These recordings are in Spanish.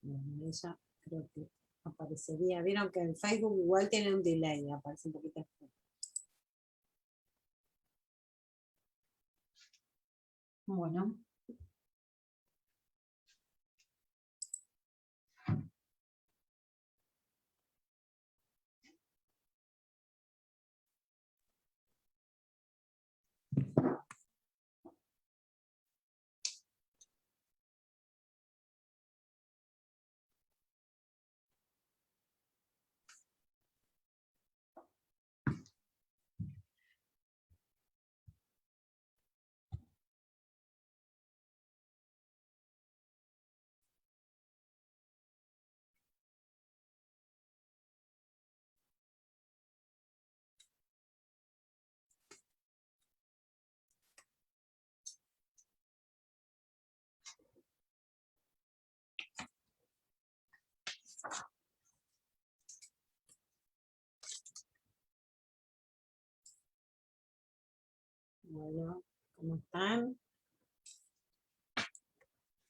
Bueno, ella creo que aparecería. Vieron que en Facebook igual tiene un delay, aparece un poquito después. Bueno. Bueno, ¿cómo están?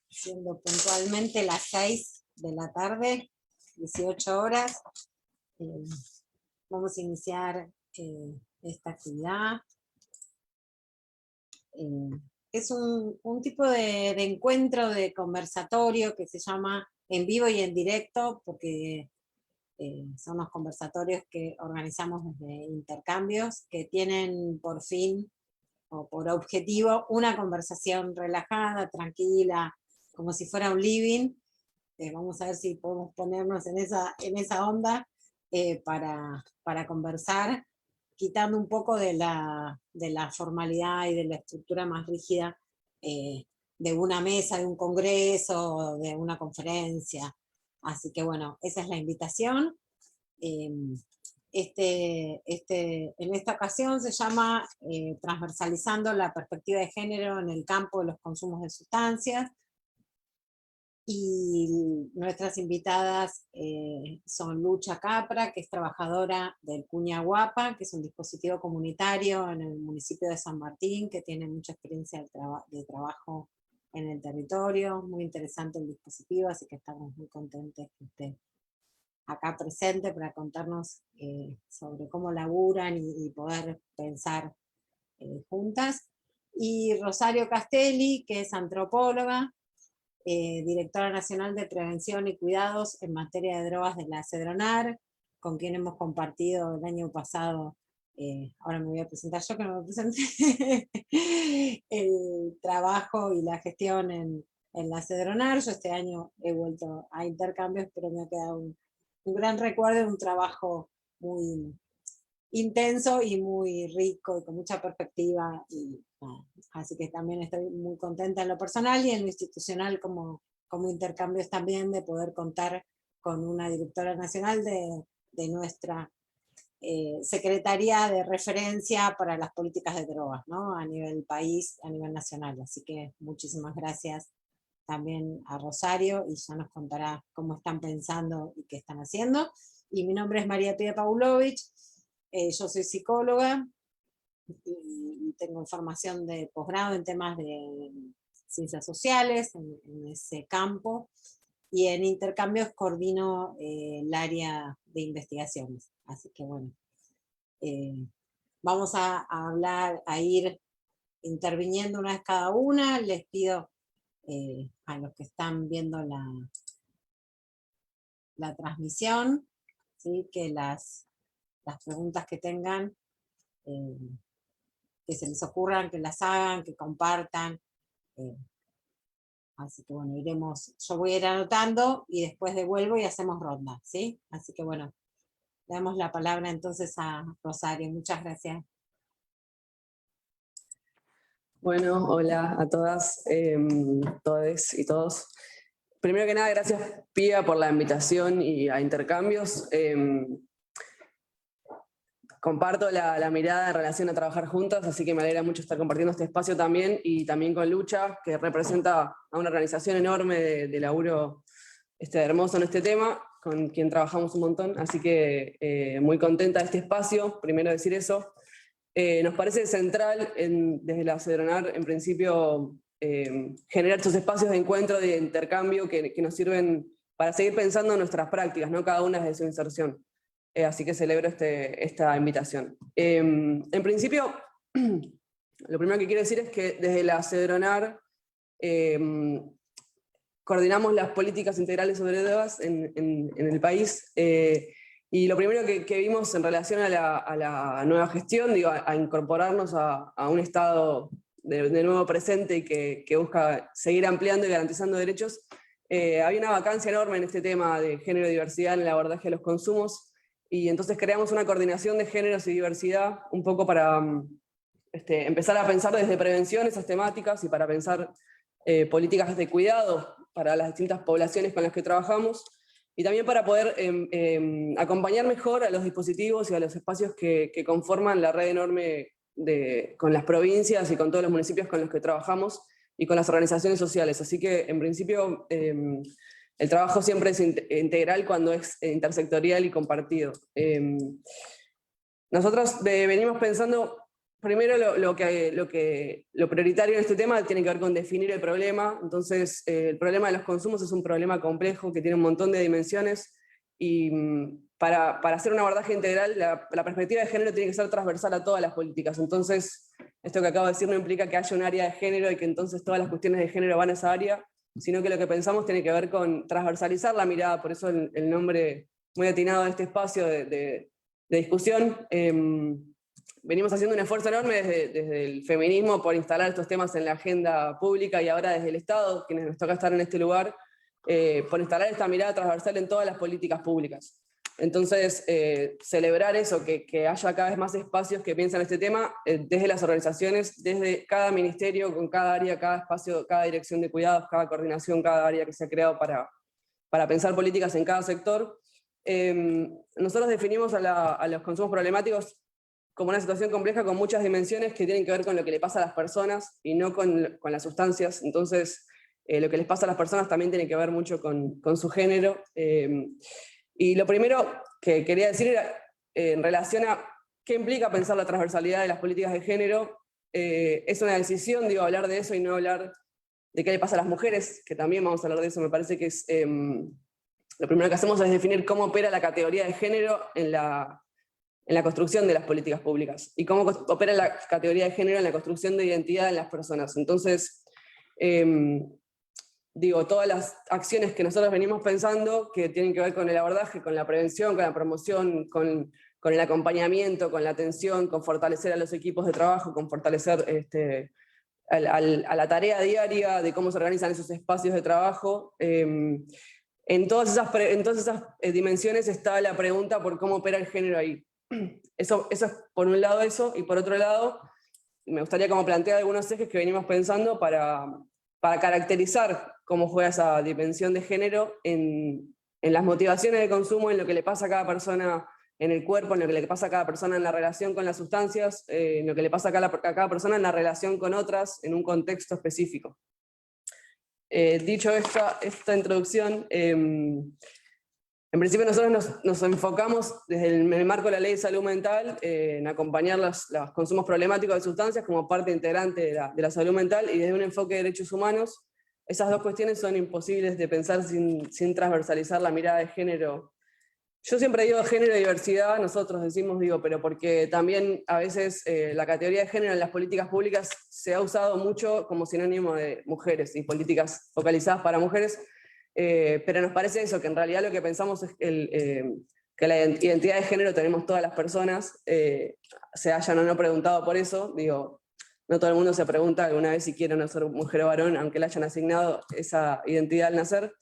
Siendo puntualmente las 6 de la tarde, 18 horas, vamos a iniciar esta actividad. Es un tipo de encuentro, de conversatorio que se llama en vivo y en directo, porque son los conversatorios que organizamos desde Intercambios, que tienen por fin o por objetivo una conversación relajada, tranquila, como si fuera un living. Vamos a ver si podemos ponernos en esa onda para conversar, quitando un poco de la formalidad y de la estructura más rígida de una mesa, de un congreso, de una conferencia. Así que bueno, esa es la invitación. En esta ocasión se llama Transversalizando la perspectiva de género en el campo de los consumos de sustancias, y nuestras invitadas son Lucha Capra, que es trabajadora del Cuña Guapa, que es un dispositivo comunitario en el municipio de San Martín, que tiene mucha experiencia de trabajo en el territorio, muy interesante el dispositivo, así que estamos muy contentos que esté acá presente para contarnos sobre cómo laburan y poder pensar juntas. Y Rosario Castelli, que es antropóloga, directora nacional de Prevención y Cuidados en materia de drogas de la CEDRONAR, con quien hemos compartido el año pasado, ahora me voy a presentar yo que no me presenté, el trabajo y la gestión en la CEDRONAR. Yo este año he vuelto a Intercambios, pero me ha quedado un gran recuerdo de un trabajo muy intenso y muy rico y con mucha perspectiva, así que también estoy muy contenta en lo personal y en lo institucional como Intercambios también, de poder contar con una directora nacional de nuestra Secretaría de Referencia para las políticas de drogas, ¿no? A nivel país, a nivel nacional, así que muchísimas gracias también a Rosario, y ya nos contará cómo están pensando y qué están haciendo. Y mi nombre es María Pia Paulovich. Yo soy psicóloga y tengo formación de posgrado en temas de ciencias sociales, en ese campo, y en Intercambios coordino el área de investigaciones. Así que bueno, vamos a hablar, a ir interviniendo una vez cada una. Les pido a los que están viendo la transmisión, ¿sí?, que las preguntas que tengan, que se les ocurran, que las hagan, que compartan. Así que bueno, yo voy a ir anotando y después devuelvo y hacemos ronda, ¿sí? Así que bueno, le damos la palabra entonces a Rosario. Muchas gracias. Bueno, hola a todas, todes y todos. Primero que nada, gracias Pía por la invitación y a Intercambios. Comparto la mirada en relación a trabajar juntas, así que me alegra mucho estar compartiendo este espacio también, y también con Lucha, que representa a una organización enorme de laburo hermoso en este tema, con quien trabajamos un montón, así que muy contenta de este espacio, primero decir eso. Nos parece central desde la CEDRONAR, en principio, generar estos espacios de encuentro, de intercambio, que nos sirven para seguir pensando en nuestras prácticas, ¿no? Cada una desde su inserción. Así que celebro esta invitación. En principio, lo primero que quiero decir es que desde la CEDRONAR coordinamos las políticas integrales sobre drogas en el país, y lo primero que vimos en relación a la nueva gestión, digo, a incorporarnos a un Estado de nuevo presente y que busca seguir ampliando y garantizando derechos, había una vacancia enorme en este tema de género y diversidad en el abordaje de los consumos, y entonces creamos una coordinación de géneros y diversidad, un poco para empezar a pensar desde prevención esas temáticas y para pensar políticas de cuidado para las distintas poblaciones con las que trabajamos, y también para poder acompañar mejor a los dispositivos y a los espacios que conforman la red enorme con las provincias y con todos los municipios con los que trabajamos y con las organizaciones sociales. Así que, en principio, el trabajo siempre es integral cuando es intersectorial y compartido. Nosotros venimos pensando, primero lo prioritario en este tema tiene que ver con definir el problema. Entonces, el problema de los consumos es un problema complejo que tiene un montón de dimensiones, y para hacer un abordaje integral, la perspectiva de género tiene que ser transversal a todas las políticas. Entonces, esto que acabo de decir no implica que haya un área de género y que entonces todas las cuestiones de género van a esa área, sino que lo que pensamos tiene que ver con transversalizar la mirada, por eso el nombre muy atinado de este espacio de discusión. Venimos haciendo un esfuerzo enorme desde el feminismo por instalar estos temas en la agenda pública, y ahora desde el Estado, quienes nos toca estar en este lugar, por instalar esta mirada transversal en todas las políticas públicas. Entonces, celebrar eso, que haya cada vez más espacios que piensan este tema, desde las organizaciones, desde cada ministerio, con cada área, cada espacio, cada dirección de cuidados, cada coordinación, cada área que se ha creado para pensar políticas en cada sector. Nosotros definimos a los consumos problemáticos como una situación compleja con muchas dimensiones que tienen que ver con lo que le pasa a las personas y no con las sustancias. Entonces, lo que les pasa a las personas también tiene que ver mucho con su género. Y lo primero que quería decir era, en relación a qué implica pensar la transversalidad de las políticas de género, es una decisión, digo, hablar de eso y no hablar de qué le pasa a las mujeres, que también vamos a hablar de eso. Me parece que es, lo primero que hacemos es definir cómo opera la categoría de género en la construcción de las políticas públicas, y cómo opera la categoría de género en la construcción de identidad en las personas. Entonces, digo, todas las acciones que nosotros venimos pensando, que tienen que ver con el abordaje, con la prevención, con la promoción, con el acompañamiento, con la atención, con fortalecer a los equipos de trabajo, con fortalecer a la tarea diaria de cómo se organizan esos espacios de trabajo. En todas esas dimensiones está la pregunta por cómo opera el género ahí. Eso es por un lado eso, y por otro lado, me gustaría como plantear algunos ejes que venimos pensando para caracterizar cómo juega esa dimensión de género en las motivaciones de consumo, en lo que le pasa a cada persona en el cuerpo, en lo que le pasa a cada persona en la relación con las sustancias, en lo que le pasa a cada persona en la relación con otras, en un contexto específico. Dicho esta introducción, en principio nosotros nos enfocamos desde el marco de la Ley de Salud Mental en acompañar los consumos problemáticos de sustancias como parte integrante de la salud mental, y desde un enfoque de derechos humanos. Esas dos cuestiones son imposibles de pensar sin transversalizar la mirada de género. Yo siempre digo género y diversidad, nosotros decimos, pero porque también a veces la categoría de género en las políticas públicas se ha usado mucho como sinónimo de mujeres y políticas focalizadas para mujeres. Pero nos parece eso, que en realidad lo que pensamos es que la identidad de género tenemos todas las personas, se hayan o no preguntado por eso. No todo el mundo se pregunta alguna vez si quiere o no ser mujer o varón, aunque le hayan asignado esa identidad al nacer.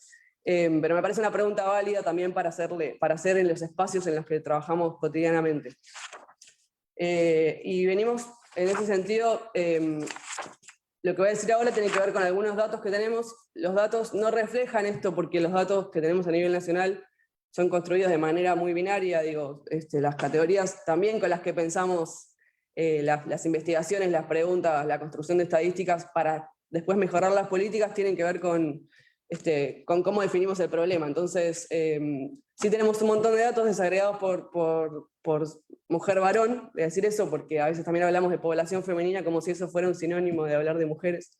Pero me parece una pregunta válida también para hacer en los espacios en los que trabajamos cotidianamente. Y venimos, en ese sentido, lo que voy a decir ahora tiene que ver con algunos datos que tenemos. Los datos no reflejan esto porque los datos que tenemos a nivel nacional son construidos de manera muy binaria. Las categorías también con las que pensamos las investigaciones, las preguntas, la construcción de estadísticas para después mejorar las políticas tienen que ver con cómo definimos el problema. Entonces, sí tenemos un montón de datos desagregados por mujer-varón, de decir eso, porque a veces también hablamos de población femenina como si eso fuera un sinónimo de hablar de mujeres.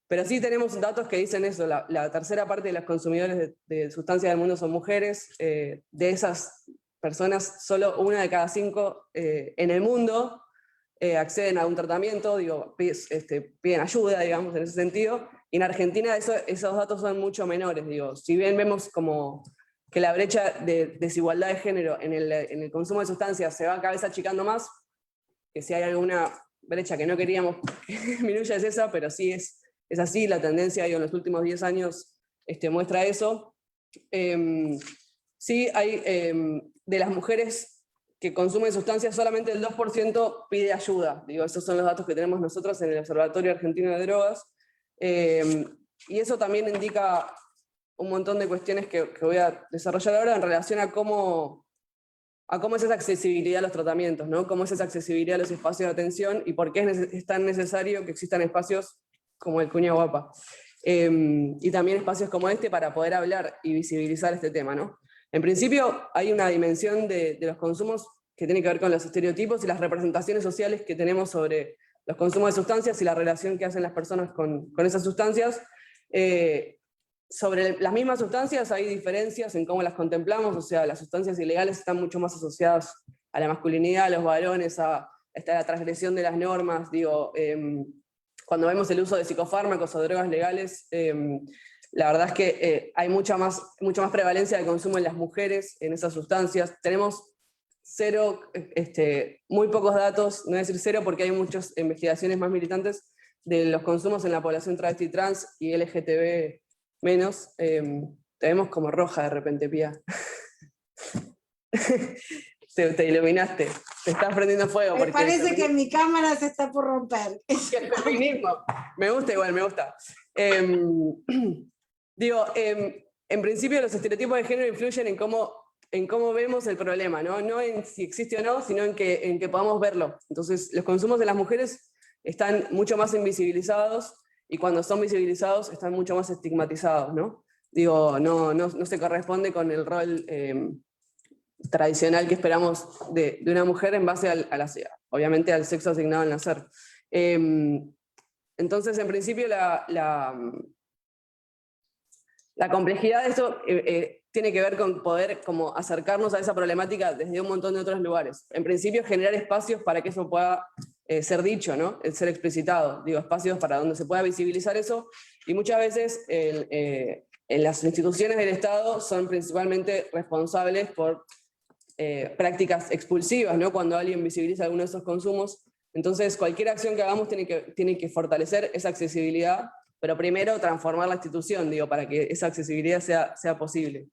Pero sí tenemos datos que dicen eso, la tercera parte de los consumidores de sustancias del mundo son mujeres, de esas personas solo 1 de cada 5 en el mundo acceden a un tratamiento, digo, piden ayuda, digamos, en ese sentido, y en Argentina esos datos son mucho menores, digo, si bien vemos como que la brecha de desigualdad de género en el consumo de sustancias se va cada vez achicando más, que si hay alguna brecha que no queríamos que disminuya es esa, pero sí es así, la tendencia digo, en los últimos 10 años muestra eso. Sí, hay de las mujeres que consumen sustancias, solamente el 2% pide ayuda. Digo, esos son los datos que tenemos nosotros en el Observatorio Argentino de Drogas. Y eso también indica un montón de cuestiones que voy a desarrollar ahora en relación a cómo es esa accesibilidad a los tratamientos, ¿no? Cómo es esa accesibilidad a los espacios de atención y por qué es tan necesario que existan espacios como el Cuña Guapa. Y también espacios como este para poder hablar y visibilizar este tema, ¿no? En principio hay una dimensión de los consumos que tiene que ver con los estereotipos y las representaciones sociales que tenemos sobre los consumos de sustancias y la relación que hacen las personas con esas sustancias. Sobre las mismas sustancias hay diferencias en cómo las contemplamos, o sea, las sustancias ilegales están mucho más asociadas a la masculinidad, a los varones, a la transgresión de las normas, digo, cuando vemos el uso de psicofármacos o drogas legales, la verdad es que hay mucha más prevalencia de consumo en las mujeres en esas sustancias. Tenemos muy pocos datos, no voy a decir cero porque hay muchas investigaciones más militantes de los consumos en la población travesti trans y LGTB menos. Te vemos como roja de repente, Pía. Te iluminaste, te estás prendiendo fuego. Me parece que mi cámara se está por romper. El feminismo. Me gusta igual, me gusta. Digo, en principio los estereotipos de género influyen en cómo vemos el problema, ¿no? No en si existe o no, sino en que podamos verlo. Entonces, los consumos de las mujeres están mucho más invisibilizados y cuando son visibilizados están mucho más estigmatizados, ¿no? Digo, no se corresponde con el rol tradicional que esperamos de una mujer en base obviamente al sexo asignado al nacer. Entonces, en principio, la complejidad de esto tiene que ver con poder como acercarnos a esa problemática desde un montón de otros lugares. En principio, generar espacios para que eso pueda ser dicho, ¿no? Ser explicitado. Digo, espacios para donde se pueda visibilizar eso. Y muchas veces en las instituciones del Estado son principalmente responsables por prácticas expulsivas, ¿no? Cuando alguien visibiliza alguno de esos consumos. Entonces, cualquier acción que hagamos tiene que fortalecer esa accesibilidad, pero primero transformar la institución, digo, para que esa accesibilidad sea posible.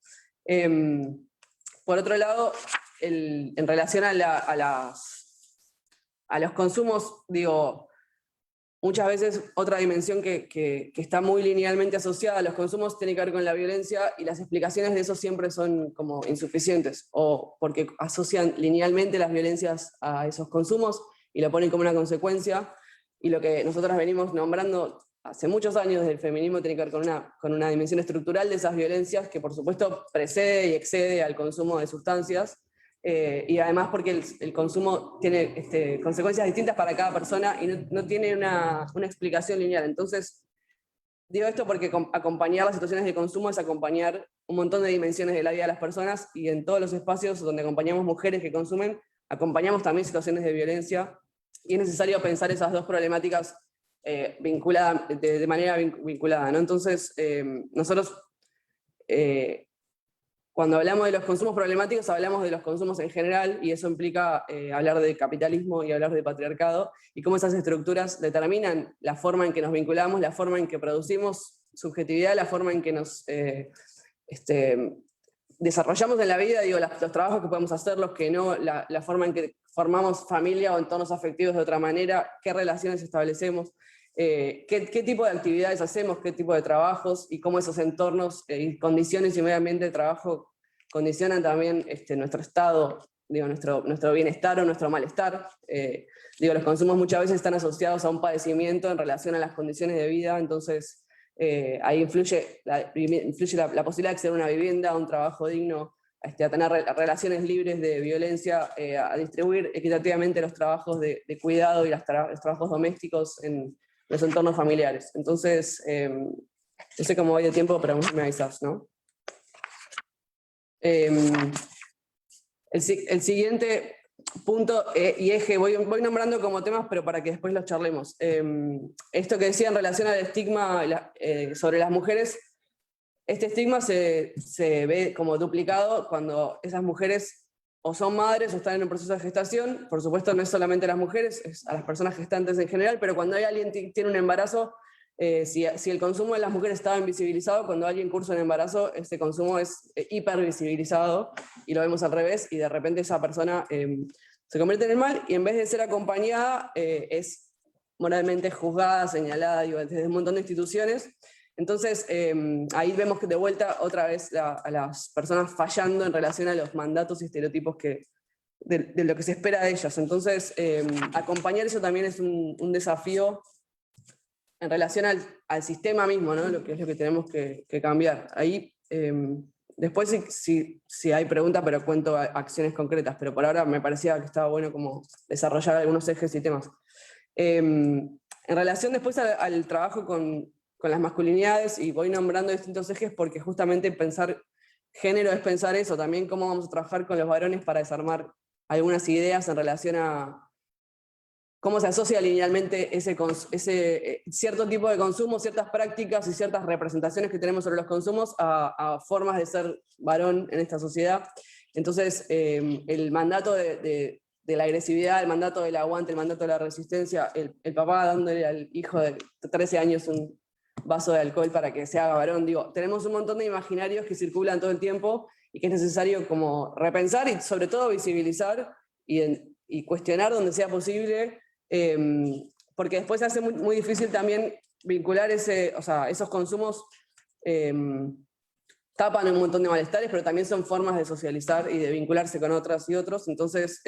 Por otro lado, en relación a los consumos, digo, muchas veces otra dimensión que está muy linealmente asociada a los consumos tiene que ver con la violencia, y las explicaciones de eso siempre son como insuficientes, o porque asocian linealmente las violencias a esos consumos y lo ponen como una consecuencia, y lo que nosotros venimos nombrando hace muchos años desde el feminismo tiene que ver con una dimensión estructural de esas violencias que por supuesto precede y excede al consumo de sustancias, y además porque el consumo tiene consecuencias distintas para cada persona y no tiene una explicación lineal. Entonces, digo esto porque acompañar las situaciones de consumo es acompañar un montón de dimensiones de la vida de las personas, y en todos los espacios donde acompañamos mujeres que consumen, acompañamos también situaciones de violencia, y es necesario pensar esas dos problemáticas de manera vinculada, ¿no? Entonces, nosotros cuando hablamos de los consumos problemáticos, hablamos de los consumos en general, y eso implica hablar de capitalismo y hablar de patriarcado, y cómo esas estructuras determinan la forma en que nos vinculamos, la forma en que producimos subjetividad, la forma en que nos desarrollamos en la vida, digo, los trabajos que podemos hacer, los que no, la forma en que formamos familia o entornos afectivos de otra manera, qué relaciones establecemos, qué tipo de actividades hacemos, qué tipo de trabajos, y cómo esos entornos y condiciones y medio ambiente de trabajo condicionan también nuestro estado, digo, nuestro bienestar o nuestro malestar. Digo, los consumos muchas veces están asociados a un padecimiento en relación a las condiciones de vida, entonces ahí influye la posibilidad de acceder a una vivienda, a un trabajo digno, a tener relaciones libres de violencia, a distribuir equitativamente los trabajos de cuidado y los trabajos domésticos en los entornos familiares. Entonces, no sé cómo voy de tiempo, pero me avisas, ¿no? El siguiente punto y eje, voy nombrando como temas, pero para que después los charlemos. Esto que decía en relación al estigma sobre las mujeres, este estigma se ve como duplicado cuando esas mujeres o son madres o están en un proceso de gestación. Por supuesto, no es solamente a las mujeres, es a las personas gestantes en general, pero cuando alguien tiene un embarazo, si el consumo de las mujeres estaba invisibilizado, cuando alguien cursa un embarazo, este consumo es hipervisibilizado, y lo vemos al revés, y de repente esa persona se convierte en el mal, y en vez de ser acompañada, es moralmente juzgada, señalada, digo, desde un montón de instituciones. Entonces, ahí vemos que de vuelta otra vez a las personas fallando en relación a los mandatos y estereotipos de lo que se espera de ellas. Entonces, acompañar eso también es un desafío en relación al sistema mismo, ¿no? Lo que es lo que tenemos que cambiar. Ahí, después si hay preguntas, pero cuento acciones concretas, pero por ahora me parecía que estaba bueno como desarrollar algunos ejes y temas. En relación después al trabajo con las masculinidades, y voy nombrando distintos ejes porque justamente pensar género es pensar eso, también cómo vamos a trabajar con los varones para desarmar algunas ideas en relación a cómo se asocia linealmente ese cierto tipo de consumo, ciertas prácticas y ciertas representaciones que tenemos sobre los consumos a formas de ser varón en esta sociedad. Entonces, el mandato de la agresividad, el mandato del aguante, el mandato de la resistencia, el papá dándole al hijo de 13 años un vaso de alcohol para que se haga varón, digo, tenemos un montón de imaginarios que circulan todo el tiempo y que es necesario como repensar y sobre todo visibilizar y cuestionar donde sea posible, porque después se hace muy, muy difícil también vincular esos consumos. Tapan un montón de malestares, pero también son formas de socializar y de vincularse con otras y otros. Entonces,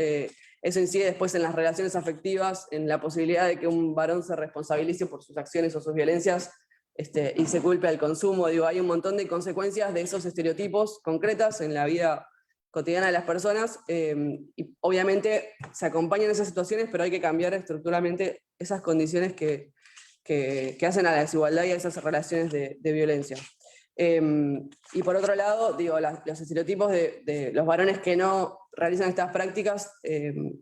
eso incide después en las relaciones afectivas, en la posibilidad de que un varón se responsabilice por sus acciones o sus violencias y se culpe al consumo. Digo, hay un montón de consecuencias de esos estereotipos concretas en la vida cotidiana de las personas, y obviamente se acompañan esas situaciones, pero hay que cambiar estructuralmente esas condiciones que hacen a la desigualdad y a esas relaciones de violencia. Y por otro lado, digo, los estereotipos de los varones que no realizan estas prácticas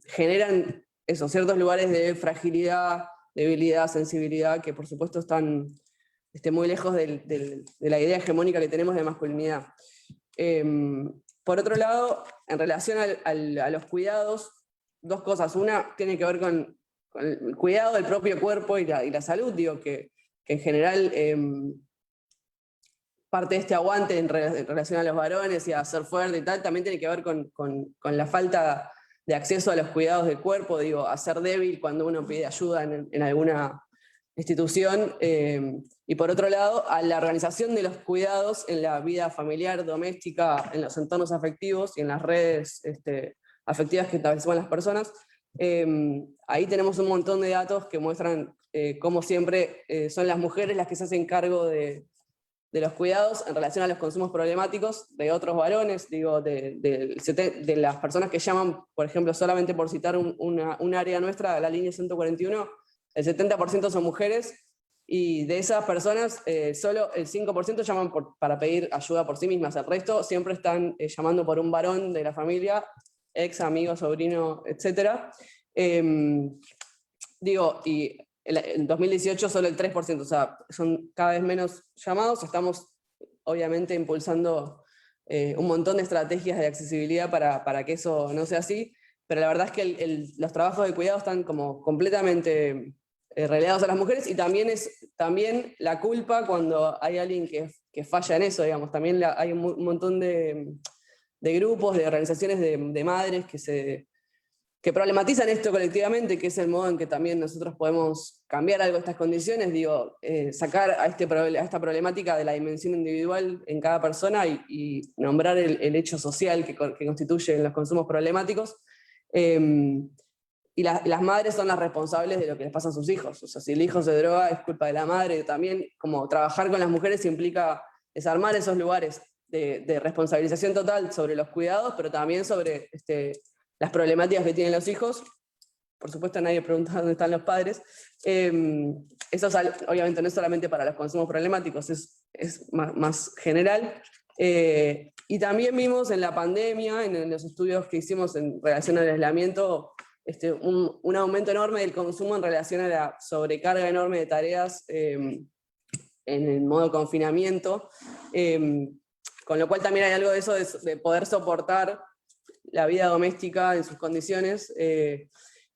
generan ciertos lugares de fragilidad, debilidad, sensibilidad, que por supuesto están muy lejos de la idea hegemónica que tenemos de masculinidad. Por otro lado, en relación a los cuidados, dos cosas. Una tiene que ver con el cuidado del propio cuerpo y la salud, digo, que en general parte de este aguante en relación a los varones y a ser fuerte y tal, también tiene que ver con la falta de acceso a los cuidados del cuerpo, digo, a ser débil cuando uno pide ayuda en alguna institución, y por otro lado, a la organización de los cuidados en la vida familiar, doméstica, en los entornos afectivos y en las redes afectivas que establecemos las personas. Ahí tenemos un montón de datos que muestran cómo siempre son las mujeres las que se hacen cargo de los cuidados en relación a los consumos problemáticos de otros varones, digo, de las personas que llaman, por ejemplo, solamente por citar un área nuestra, la línea 141, el 70% son mujeres, y de esas personas solo el 5% llaman para pedir ayuda por sí mismas. El resto siempre están llamando por un varón de la familia, ex, amigo, sobrino, etc. Digo, y en 2018 solo el 3%, o sea, son cada vez menos llamados. Estamos obviamente impulsando un montón de estrategias de accesibilidad para que eso no sea así, pero la verdad es que los trabajos de cuidado están como completamente relegados a las mujeres, y también es la culpa cuando hay alguien que falla en eso, digamos. También hay un montón de grupos, de organizaciones de madres que problematizan esto colectivamente, que es el modo en que también nosotros podemos cambiar algo de estas condiciones, digo, sacar a esta problemática de la dimensión individual en cada persona y nombrar el hecho social que constituyen los consumos problemáticos. Y las madres son las responsables de lo que les pasa a sus hijos. O sea, si el hijo se droga es culpa de la madre. También como trabajar con las mujeres implica desarmar esos lugares de responsabilización total sobre los cuidados, pero también sobre las problemáticas que tienen los hijos, por supuesto nadie pregunta dónde están los padres. Eso es obviamente no es solamente para los consumos problemáticos, es más general. Y también vimos en la pandemia, en los estudios que hicimos en relación al aislamiento, un aumento enorme del consumo en relación a la sobrecarga enorme de tareas en el modo confinamiento, con lo cual también hay algo de eso de poder soportar la vida doméstica en sus condiciones,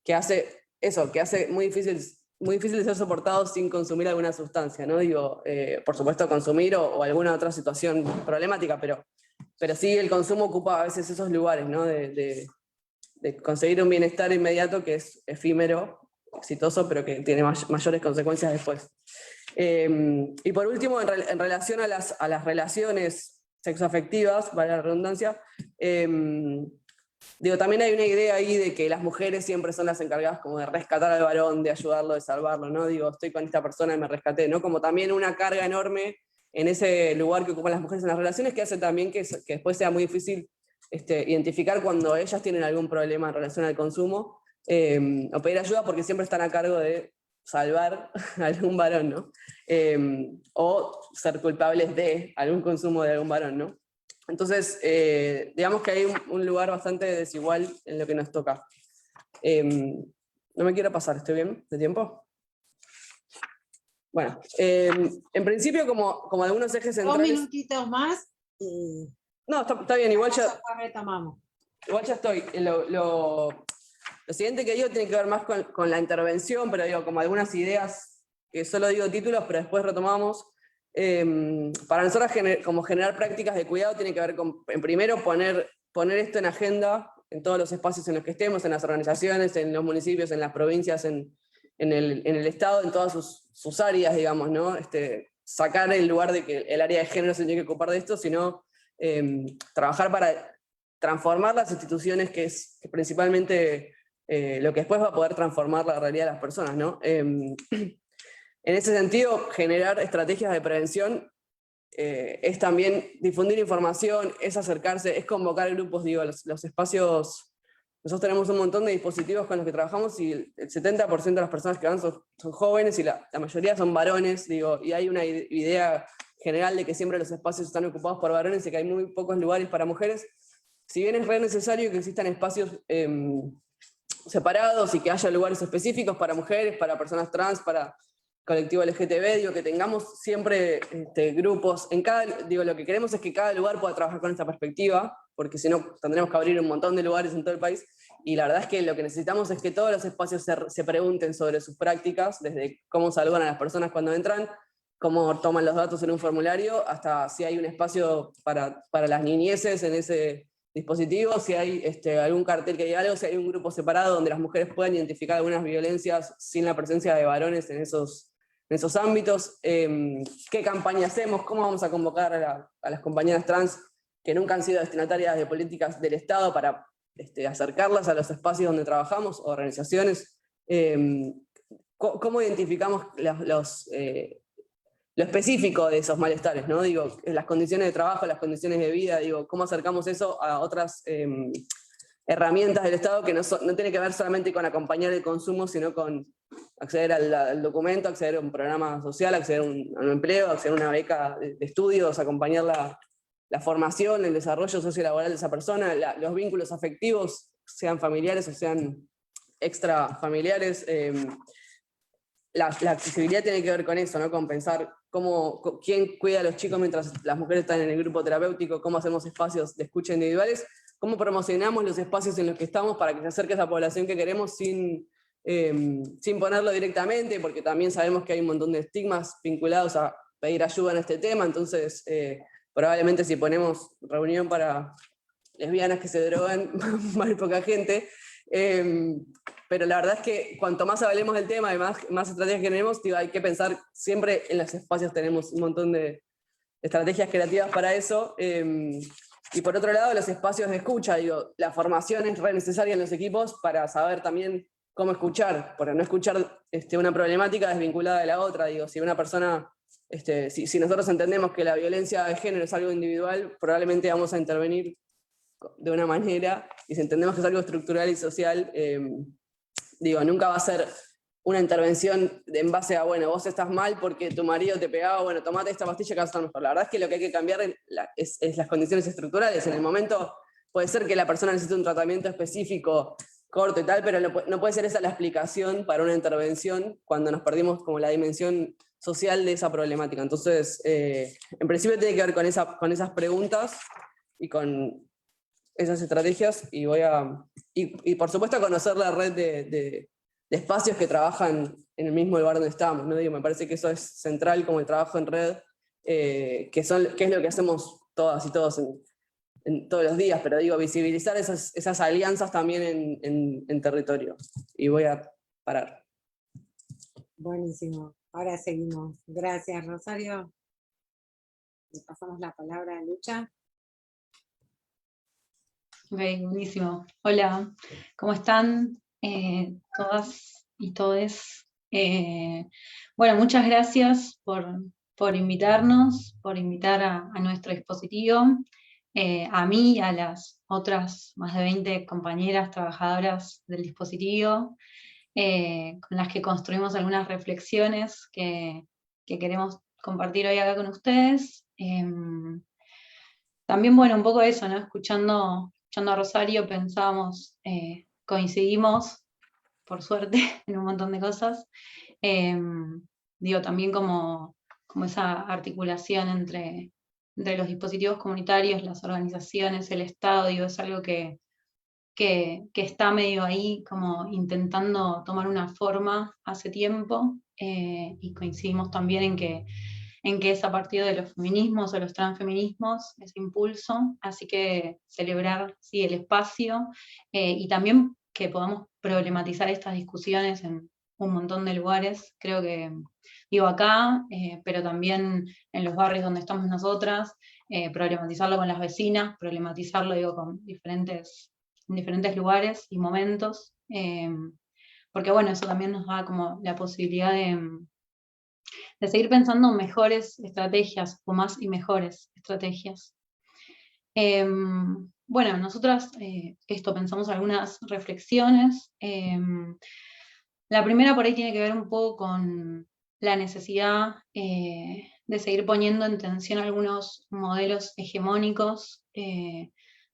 que hace muy difícil de ser soportado sin consumir alguna sustancia, ¿no? Digo, por supuesto consumir o alguna otra situación problemática, pero sí el consumo ocupa a veces esos lugares, ¿no? De conseguir un bienestar inmediato que es efímero, exitoso, pero que tiene mayores consecuencias después. Y por último, en relación a las relaciones sexoafectivas, vale la redundancia, digo, también hay una idea ahí de que las mujeres siempre son las encargadas como de rescatar al varón, de ayudarlo, de salvarlo, ¿no? Digo, estoy con esta persona y me rescaté, ¿no? Como también una carga enorme en ese lugar que ocupan las mujeres en las relaciones, que hace también que después sea muy difícil identificar cuando ellas tienen algún problema en relación al consumo, o pedir ayuda porque siempre están a cargo de salvar a algún varón, ¿no? O ser culpables de algún consumo de algún varón, ¿no? Entonces, digamos que hay un lugar bastante desigual en lo que nos toca. No me quiero pasar, ¿estoy bien de tiempo? Bueno, en principio como algunos ejes centrales... 2 minutitos más y... No, está bien, igual ya... retomamos. Igual ya estoy. Lo siguiente que digo tiene que ver más con la intervención, pero digo, como algunas ideas que solo digo títulos, pero después retomamos. Para nosotros como generar prácticas de cuidado tiene que ver con, en primero, poner esto en agenda en todos los espacios en los que estemos, en las organizaciones, en los municipios, en las provincias, en el Estado, en todas sus áreas, digamos, ¿no? Sacar el lugar de que el área de género se tiene que ocupar de esto, sino trabajar para transformar las instituciones, que es principalmente lo que después va a poder transformar la realidad de las personas, ¿no? En ese sentido, generar estrategias de prevención es también difundir información, es acercarse, es convocar grupos, digo, los espacios. Nosotros tenemos un montón de dispositivos con los que trabajamos y el 70% de las personas que van son jóvenes y la mayoría son varones, digo, y hay una idea general de que siempre los espacios están ocupados por varones y que hay muy pocos lugares para mujeres. Si bien es re necesario que existan espacios separados y que haya lugares específicos para mujeres, para personas trans, para colectivo LGTB, digo, que tengamos siempre grupos, digo, lo que queremos es que cada lugar pueda trabajar con esta perspectiva, porque si no tendremos que abrir un montón de lugares en todo el país, y la verdad es que lo que necesitamos es que todos los espacios se pregunten sobre sus prácticas, desde cómo saludan a las personas cuando entran, cómo toman los datos en un formulario, hasta si hay un espacio para las niñeces en ese dispositivo, si hay algún cartel que diga algo, si hay un grupo separado donde las mujeres puedan identificar algunas violencias sin la presencia de varones en esos ámbitos, qué campaña hacemos, cómo vamos a convocar a las compañeras trans que nunca han sido destinatarias de políticas del Estado para acercarlas a los espacios donde trabajamos, organizaciones, cómo identificamos lo específico de esos malestares, ¿no? Digo, las condiciones de trabajo, las condiciones de vida, digo, cómo acercamos eso a otras herramientas del Estado que no tiene que ver solamente con acompañar el consumo, sino con acceder al documento, acceder a un programa social, acceder a un empleo, acceder a una beca de estudios, acompañar la formación, el desarrollo sociolaboral de esa persona, los vínculos afectivos, sean familiares o sean extrafamiliares. La accesibilidad tiene que ver con eso, ¿no? Con pensar quién cuida a los chicos mientras las mujeres están en el grupo terapéutico, cómo hacemos espacios de escucha individuales, cómo promocionamos los espacios en los que estamos para que se acerque a esa población que queremos sin ponerlo directamente, porque también sabemos que hay un montón de estigmas vinculados a pedir ayuda en este tema, entonces probablemente si ponemos reunión para lesbianas que se drogan, va a haber poca gente. Pero la verdad es que cuanto más hablemos del tema y más estrategias que tenemos, hay que pensar siempre en los espacios, tenemos un montón de estrategias creativas para eso. Y por otro lado, los espacios de escucha, digo, la formación es re necesaria en los equipos para saber también cómo escuchar, porque no escuchar una problemática desvinculada de la otra. Digo, si una persona, si nosotros entendemos que la violencia de género es algo individual, probablemente vamos a intervenir de una manera, y si entendemos que es algo estructural y social, Digo, nunca va a ser una intervención en base a, bueno, vos estás mal porque tu marido te pegaba, bueno, tomate esta pastilla que vas a estar mejor. La verdad es que lo que hay que cambiar es las condiciones estructurales. En el momento puede ser que la persona necesite un tratamiento específico, corto y tal, pero no puede ser esa la explicación para una intervención cuando nos perdimos como la dimensión social de esa problemática. Entonces, en principio tiene que ver con esas preguntas y con esas estrategias, y por supuesto conocer la red de espacios que trabajan en el mismo lugar donde estamos, ¿no? Digo, me parece que eso es central, como el trabajo en red, que es lo que hacemos todas y todos en todos los días, pero digo, visibilizar esas alianzas también en territorio. Y voy a parar. Buenísimo. Ahora seguimos. Gracias, Rosario. Le pasamos la palabra a Lucha. Ok, buenísimo. Hola, ¿cómo están todas y todes? Bueno, muchas gracias por invitarnos, por invitar a nuestro dispositivo, a mí y a las otras más de 20 compañeras trabajadoras del dispositivo, con las que construimos algunas reflexiones que queremos compartir hoy acá con ustedes. También, bueno, un poco eso, ¿no? Escuchando a Rosario pensábamos, coincidimos, por suerte, en un montón de cosas. Digo, también como esa articulación entre los dispositivos comunitarios, las organizaciones, el Estado, digo, es algo que está medio ahí como intentando tomar una forma hace tiempo, y coincidimos también en que es a partir de los feminismos o los transfeminismos ese impulso, así que celebrar sí, el espacio, y también que podamos problematizar estas discusiones en un montón de lugares, creo que, digo acá, pero también en los barrios donde estamos nosotras, problematizarlo con las vecinas, problematizarlo digo, con en diferentes lugares y momentos, porque bueno, eso también nos da como la posibilidad de seguir pensando mejores estrategias, o más y mejores estrategias. Bueno, nosotras esto pensamos algunas reflexiones. La primera por ahí tiene que ver un poco con la necesidad de seguir poniendo en tensión algunos modelos hegemónicos, y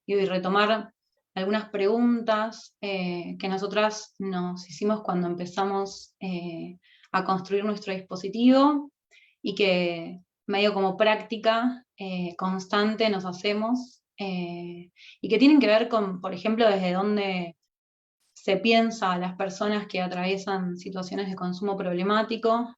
retomar algunas preguntas que nosotras nos hicimos cuando empezamos a construir nuestro dispositivo y que medio como práctica constante nos hacemos, y que tienen que ver con, por ejemplo, desde dónde se piensa a las personas que atraviesan situaciones de consumo problemático.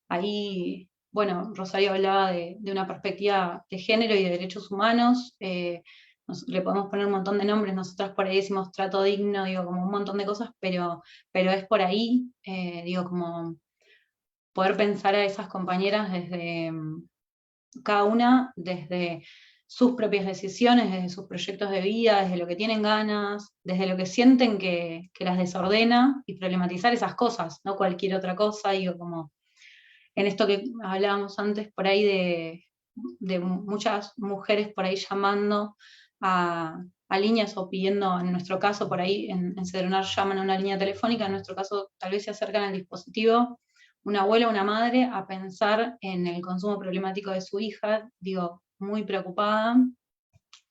Ahí, bueno, Rosario hablaba de una perspectiva de género y de derechos humanos. Le podemos poner un montón de nombres, nosotras por ahí decimos trato digno, digo, como un montón de cosas, pero es por ahí, digo, como poder pensar a esas compañeras desde cada una, desde sus propias decisiones, desde sus proyectos de vida, desde lo que tienen ganas, desde lo que sienten que las desordena, y problematizar esas cosas, no cualquier otra cosa, digo, como en esto que hablábamos antes, por ahí de muchas mujeres por ahí llamando a líneas o pidiendo, en nuestro caso por ahí en Cedronar llaman a una línea telefónica, en nuestro caso tal vez se acercan al dispositivo una abuela o una madre a pensar en el consumo problemático de su hija, digo, muy preocupada,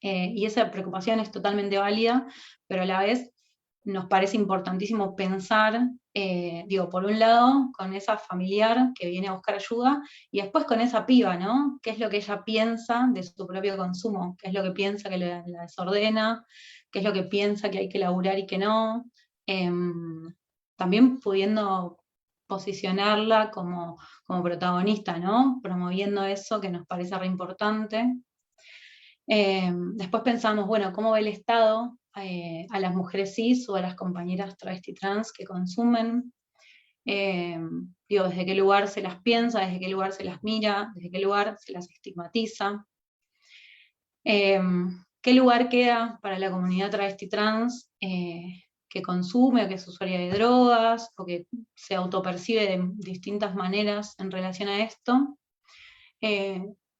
y esa preocupación es totalmente válida, pero a la vez nos parece importantísimo pensar, digo, por un lado, con esa familiar que viene a buscar ayuda, y después con esa piba, ¿no? ¿Qué es lo que ella piensa de su propio consumo? ¿Qué es lo que piensa que la desordena? ¿Qué es lo que piensa que hay que laburar y que no? También pudiendo posicionarla como protagonista, ¿no? Promoviendo eso que nos parece re importante. Después pensamos, bueno, ¿cómo ve el Estado a las mujeres cis o a las compañeras travesti trans que consumen? Digo, ¿desde qué lugar se las piensa? ¿Desde qué lugar se las mira? ¿Desde qué lugar se las estigmatiza? ¿Qué lugar queda para la comunidad travesti trans que consume o que es usuaria de drogas o que se autopercibe de distintas maneras en relación a esto?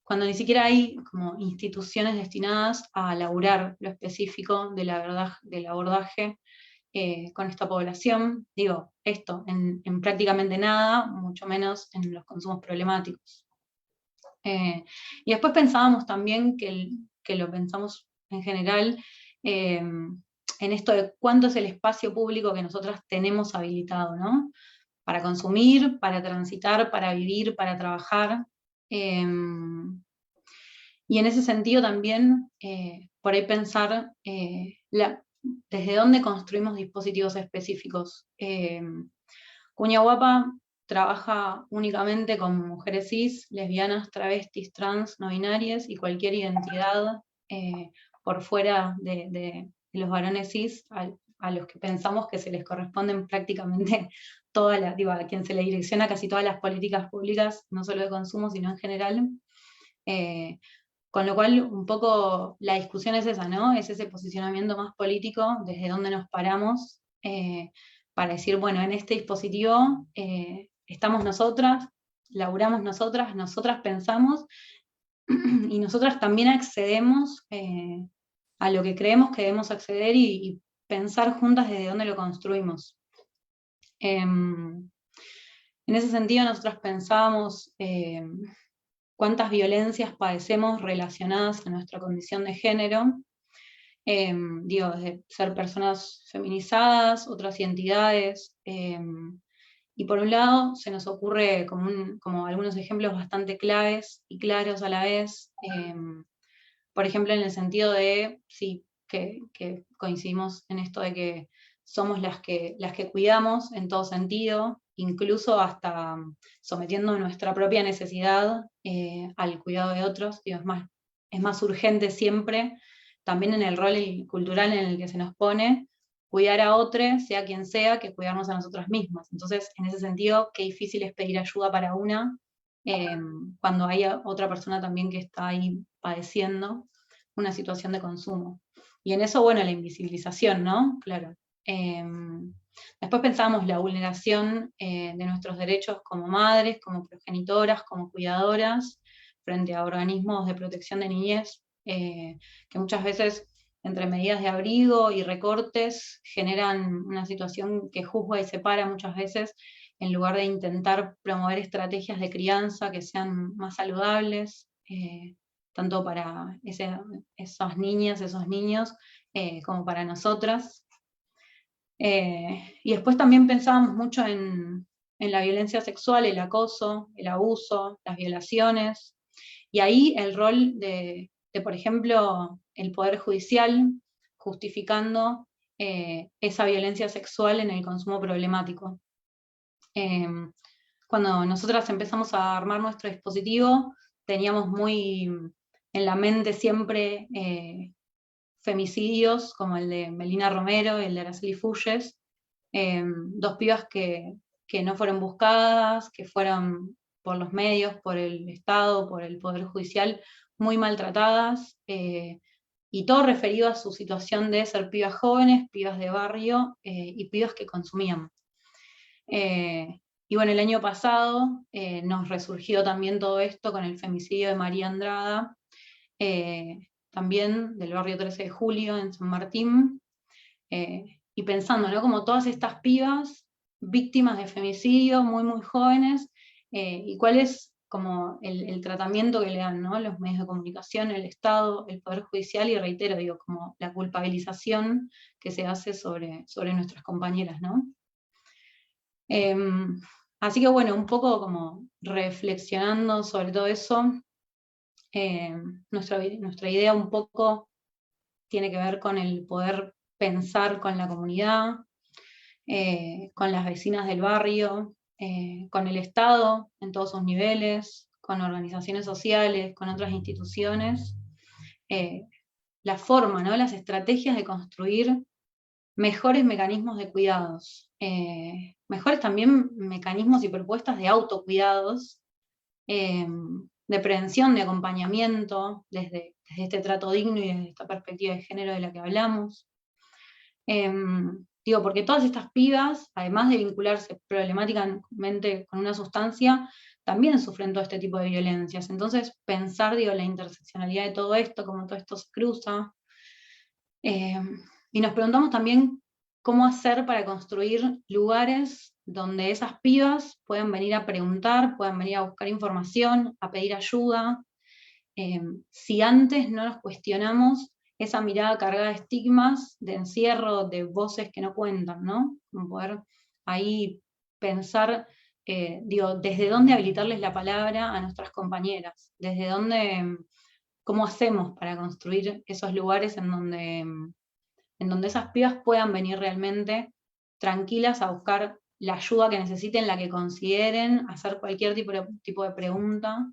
Cuando ni siquiera hay como instituciones destinadas a laburar lo específico del abordaje con esta población. Digo, esto en prácticamente nada, mucho menos en los consumos problemáticos. Y después pensábamos también que lo pensamos en general, en esto de cuánto es el espacio público que nosotras tenemos habilitado, ¿no? Para consumir, para transitar, para vivir, para trabajar. Y en ese sentido también, por ahí pensar desde dónde construimos dispositivos específicos. Cuña Guapa trabaja únicamente con mujeres cis, lesbianas, travestis, trans, no binarias y cualquier identidad por fuera de los varones cis, a los que pensamos que se les corresponden prácticamente a quien se le direcciona casi todas las políticas públicas, no solo de consumo, sino en general. Con lo cual, un poco la discusión es esa, ¿no? Es ese posicionamiento más político, desde dónde nos paramos, para decir, bueno, en este dispositivo estamos nosotras, laburamos nosotras, nosotras pensamos, y nosotras también accedemos a lo que creemos que debemos acceder y pensar juntas desde dónde lo construimos. En ese sentido, nosotras pensábamos cuántas violencias padecemos relacionadas a nuestra condición de género, desde ser personas feminizadas, otras identidades, y por un lado se nos ocurre como algunos ejemplos bastante claves y claros a la vez, por ejemplo en el sentido de, sí, que coincidimos en esto de que somos las que cuidamos en todo sentido, incluso hasta sometiendo nuestra propia necesidad al cuidado de otros. Digo, es más urgente siempre, también en el rol cultural en el que se nos pone, cuidar a otro, sea quien sea, que cuidarnos a nosotras mismas. Entonces, en ese sentido, qué difícil es pedir ayuda para una, cuando hay otra persona también que está ahí padeciendo una situación de consumo. Y en eso, bueno, la invisibilización, ¿no? Claro. Después pensábamos la vulneración de nuestros derechos como madres, como progenitoras, como cuidadoras, frente a organismos de protección de niñez, que muchas veces, entre medidas de abrigo y recortes, generan una situación que juzga y separa muchas veces, en lugar de intentar promover estrategias de crianza que sean más saludables, tanto para esas niñas, esos niños, como para nosotras. Y después también pensábamos mucho en la violencia sexual, el acoso, el abuso, las violaciones, y ahí el rol de por ejemplo, el Poder Judicial justificando esa violencia sexual en el consumo problemático. Cuando nosotras empezamos a armar nuestro dispositivo, teníamos muy en la mente siempre femicidios, como el de Melina Romero y el de Araceli Fulles, dos pibas que no fueron buscadas, que fueron por los medios, por el Estado, por el Poder Judicial, muy maltratadas, y todo referido a su situación de ser pibas jóvenes, pibas de barrio, y pibas que consumían. Y bueno, el año pasado nos resurgió también todo esto con el femicidio de María Andrada, también del barrio 13 de Julio en San Martín, y pensando, ¿no? Como todas estas pibas víctimas de femicidio, muy muy jóvenes, y cuál es como el tratamiento que le dan, ¿no? Los medios de comunicación, el Estado, el Poder Judicial, y reitero, digo, como la culpabilización que se hace sobre nuestras compañeras, ¿no? Así que bueno, un poco como reflexionando sobre todo eso, nuestra idea un poco tiene que ver con el poder pensar con la comunidad, con las vecinas del barrio, con el Estado en todos sus niveles, con organizaciones sociales, con otras instituciones, la forma, ¿no? Las estrategias de construir mejores mecanismos de cuidados, mejores también mecanismos y propuestas de autocuidados, de prevención, de acompañamiento, desde este trato digno y desde esta perspectiva de género de la que hablamos. Digo, porque todas estas pibas, además de vincularse problemáticamente con una sustancia, también sufren todo este tipo de violencias. Entonces, pensar, digo, la interseccionalidad de todo esto, cómo todo esto se cruza. Y nos preguntamos también cómo hacer para construir lugares donde esas pibas puedan venir a preguntar, puedan venir a buscar información, a pedir ayuda. Si antes no nos cuestionamos esa mirada cargada de estigmas, de encierro, de voces que no cuentan, ¿no? Como poder ahí pensar, desde dónde habilitarles la palabra a nuestras compañeras, desde dónde, cómo hacemos para construir esos lugares en donde esas pibas puedan venir realmente tranquilas a buscar la ayuda que necesiten, la que consideren, hacer cualquier tipo de pregunta.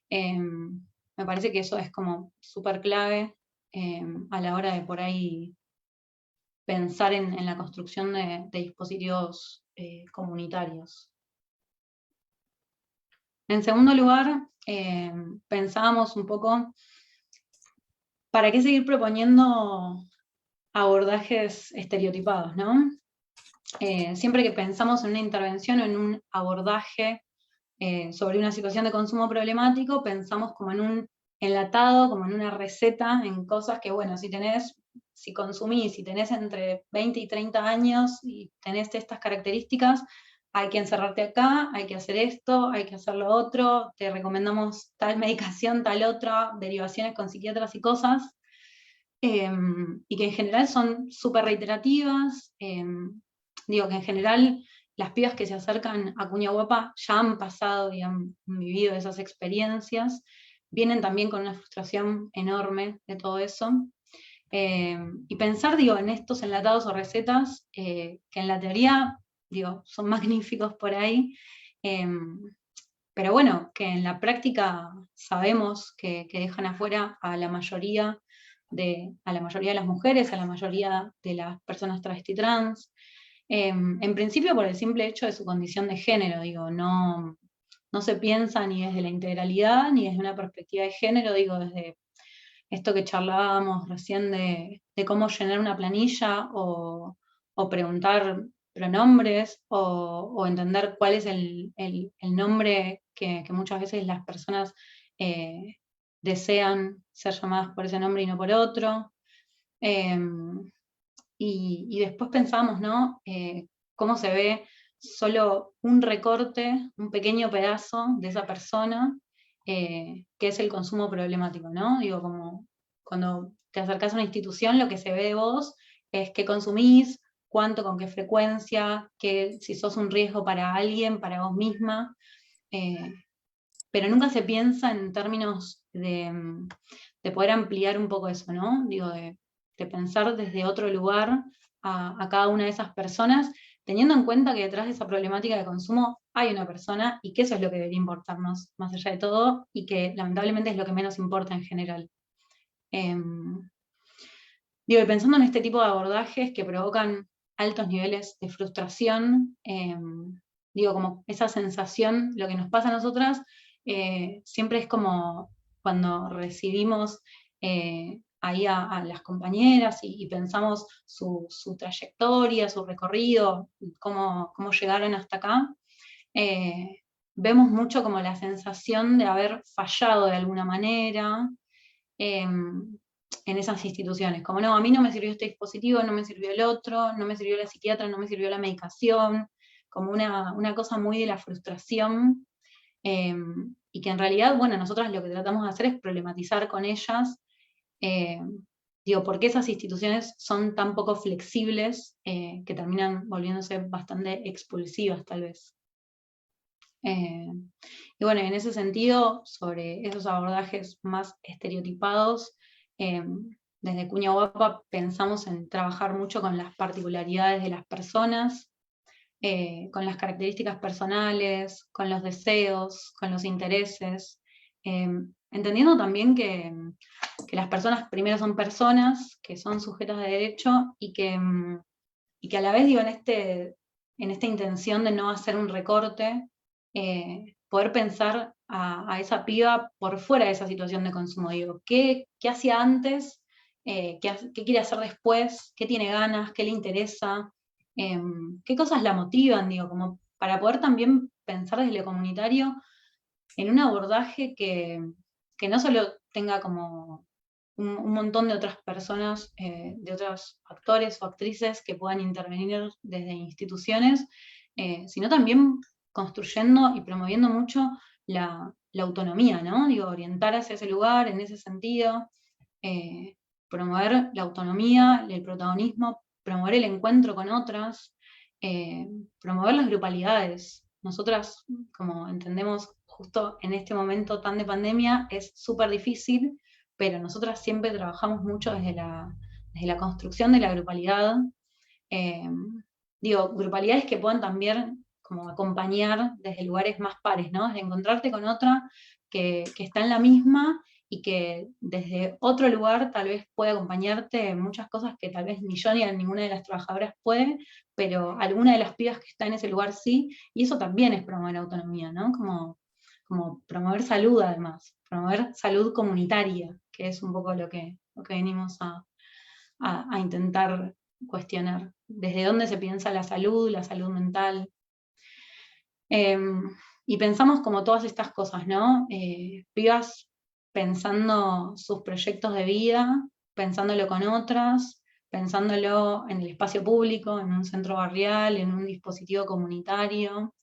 Me parece que eso es como súper clave a la hora de por ahí pensar en la construcción de dispositivos comunitarios. En segundo lugar, pensábamos un poco, ¿para qué seguir proponiendo abordajes estereotipados, ¿no? Siempre que pensamos en una intervención o en un abordaje sobre una situación de consumo problemático, pensamos como en un enlatado, como en una receta, en cosas que, bueno, si consumís, si tenés entre 20 y 30 años y tenés estas características, hay que encerrarte acá, hay que hacer esto, hay que hacer lo otro, te recomendamos tal medicación, tal otra, derivaciones con psiquiatras y cosas, y que en general son súper reiterativas. Digo que en general las pibas que se acercan a Cuña Guapa ya han pasado y han vivido esas experiencias, vienen también con una frustración enorme de todo eso. Y pensar, en estos enlatados o recetas, que en la teoría, son magníficos por ahí, pero bueno, que en la práctica sabemos que dejan afuera a la mayoría de las mujeres, a la mayoría de las personas travesti trans, en principio por el simple hecho de su condición de género, no se piensa ni desde la integralidad, ni desde una perspectiva de género, desde esto que charlábamos recién de cómo llenar una planilla, o preguntar pronombres, o entender cuál es el nombre que muchas veces las personas desean ser llamadas por ese nombre y no por otro. Y después pensamos, ¿no? Cómo se ve solo un recorte, un pequeño pedazo de esa persona, que es el consumo problemático, ¿no? Como cuando te acercás a una institución, lo que se ve de vos es qué consumís, cuánto, con qué frecuencia, si sos un riesgo para alguien, para vos misma, pero nunca se piensa en términos de poder ampliar un poco eso, ¿no? De pensar desde otro lugar a cada una de esas personas, teniendo en cuenta que detrás de esa problemática de consumo hay una persona, y que eso es lo que debería importarnos más allá de todo, y que lamentablemente es lo que menos importa en general. Y pensando en este tipo de abordajes que provocan altos niveles de frustración, como esa sensación, lo que nos pasa a nosotras, siempre es como cuando recibimos ahí a las compañeras y pensamos su trayectoria, su recorrido, cómo llegaron hasta acá. Vemos mucho como la sensación de haber fallado de alguna manera en esas instituciones, como no, a mí no me sirvió este dispositivo, no me sirvió el otro, no me sirvió la psiquiatra, no me sirvió la medicación, como una cosa muy de la frustración, y que en realidad, bueno, nosotras lo que tratamos de hacer es problematizar con ellas, por qué esas instituciones son tan poco flexibles, que terminan volviéndose bastante expulsivas tal vez. Y bueno, en ese sentido, sobre esos abordajes más estereotipados, desde Cuña Guapa pensamos en trabajar mucho con las particularidades de las personas, con las características personales, con los deseos, con los intereses, entendiendo también que las personas primero son personas, que son sujetas de derecho, y que a la vez, en esta intención de no hacer un recorte, poder pensar a esa piba por fuera de esa situación de consumo. ¿Qué hacía antes? ¿Qué quiere hacer después? ¿Qué tiene ganas? ¿Qué le interesa? ¿Qué cosas la motivan? Como para poder también pensar desde lo comunitario en un abordaje que no solo tenga como un montón de otras personas, de otros actores o actrices que puedan intervenir desde instituciones, sino también construyendo y promoviendo mucho la autonomía, ¿no? Digo, orientar hacia ese lugar en ese sentido, promover la autonomía, el protagonismo, promover el encuentro con otras, promover las grupalidades. Nosotras, como entendemos justo en este momento tan de pandemia, es súper difícil, pero nosotras siempre trabajamos mucho desde la construcción de la grupalidad. Eh, Digo, grupalidades que puedan también como acompañar desde lugares más pares, ¿no? Desde encontrarte con otra que está en la misma y que desde otro lugar tal vez puede acompañarte en muchas cosas que tal vez ni yo ni ninguna de las trabajadoras puede, pero alguna de las pibas que está en ese lugar sí, y eso también es promover autonomía, ¿no? Como promover salud además, promover salud comunitaria, que es un poco lo que venimos a intentar cuestionar. ¿Desde dónde se piensa la salud mental? Y pensamos como todas estas cosas, ¿no? Pibas pensando sus proyectos de vida, pensándolo con otras, pensándolo en el espacio público, en un centro barrial, en un dispositivo comunitario.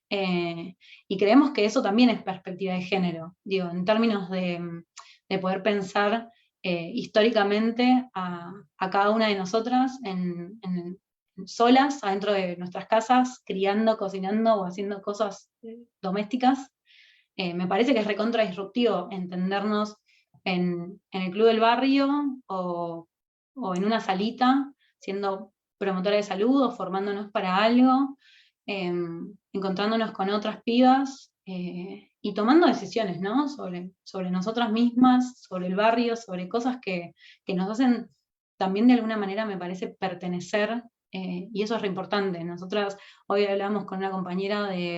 Y creemos que eso también es perspectiva de género, digo, en términos de poder pensar históricamente a cada una de nosotras solas, adentro de nuestras casas, criando, cocinando o haciendo cosas domésticas. Me parece que es recontra disruptivo entendernos en el club del barrio o en una salita, siendo promotora de salud o formándonos para algo, encontrándonos con otras pibas y tomando decisiones, ¿no? Sobre nosotras mismas, sobre el barrio, sobre cosas que nos hacen también de alguna manera, me parece, pertenecer, y eso es re importante. Nosotras hoy hablamos con una compañera de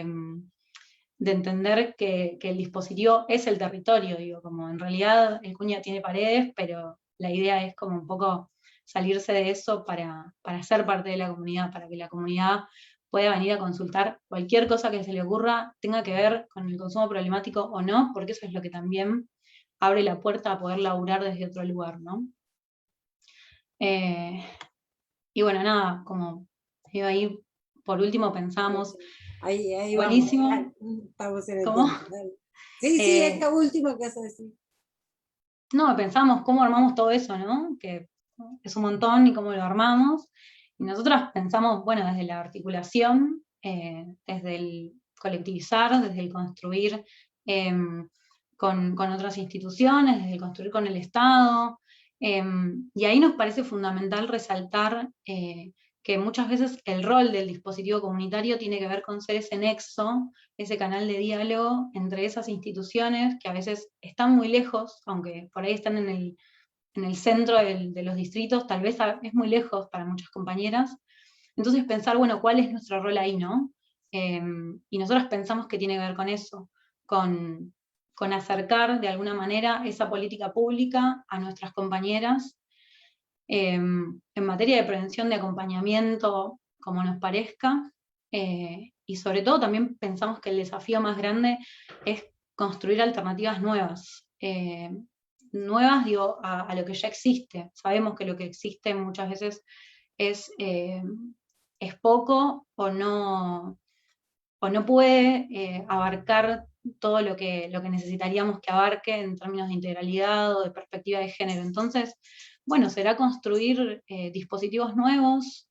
entender que el dispositivo es el territorio, digo, como en realidad el Cuña tiene paredes, pero la idea es como un poco salirse de eso para ser parte de la comunidad, para que la comunidad pueda venir a consultar cualquier cosa que se le ocurra, tenga que ver con el consumo problemático o no, porque eso es lo que también abre la puerta a poder laburar desde otro lugar, ¿no? Y bueno, nada, como digo ahí, por último pensamos, ahí buenísimo. Vamos, estamos en el ¿Cómo? tiempo. Sí, esto último que vas a decir. No, pensamos cómo armamos todo eso, ¿no? Que es un montón y cómo lo armamos. Y nosotras pensamos, bueno, desde la articulación, desde el colectivizar, desde el construir con otras instituciones, desde el construir con el Estado. Y ahí nos parece fundamental resaltar que muchas veces el rol del dispositivo comunitario tiene que ver con ser ese nexo, ese canal de diálogo entre esas instituciones que a veces están muy lejos, aunque por ahí están en el centro de los distritos, tal vez es muy lejos para muchas compañeras. Entonces pensar, bueno, ¿cuál es nuestro rol ahí, no? Y nosotros pensamos que tiene que ver con eso, con acercar de alguna manera esa política pública a nuestras compañeras en materia de prevención, de acompañamiento, como nos parezca, y sobre todo también pensamos que el desafío más grande es construir alternativas nuevas. Nuevas, digo, a lo que ya existe. Sabemos que lo que existe muchas veces es poco o no puede abarcar todo lo que necesitaríamos que abarque en términos de integralidad o de perspectiva de género. Entonces, bueno, será construir dispositivos nuevos,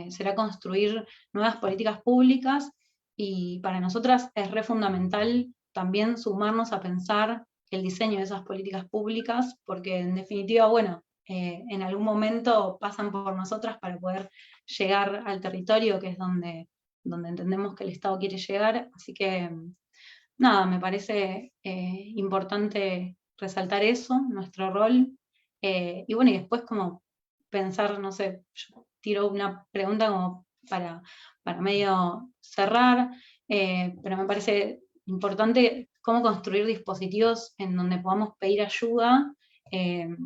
será construir nuevas políticas públicas, y para nosotras es re fundamental también sumarnos a pensar el diseño de esas políticas públicas, porque en definitiva, bueno, en algún momento pasan por nosotras para poder llegar al territorio, que es donde entendemos que el Estado quiere llegar. Así que, nada, me parece importante resaltar eso, nuestro rol. Y bueno, y después como pensar, no sé, yo tiro una pregunta como para medio cerrar, pero me parece importante cómo construir dispositivos en donde podamos pedir ayuda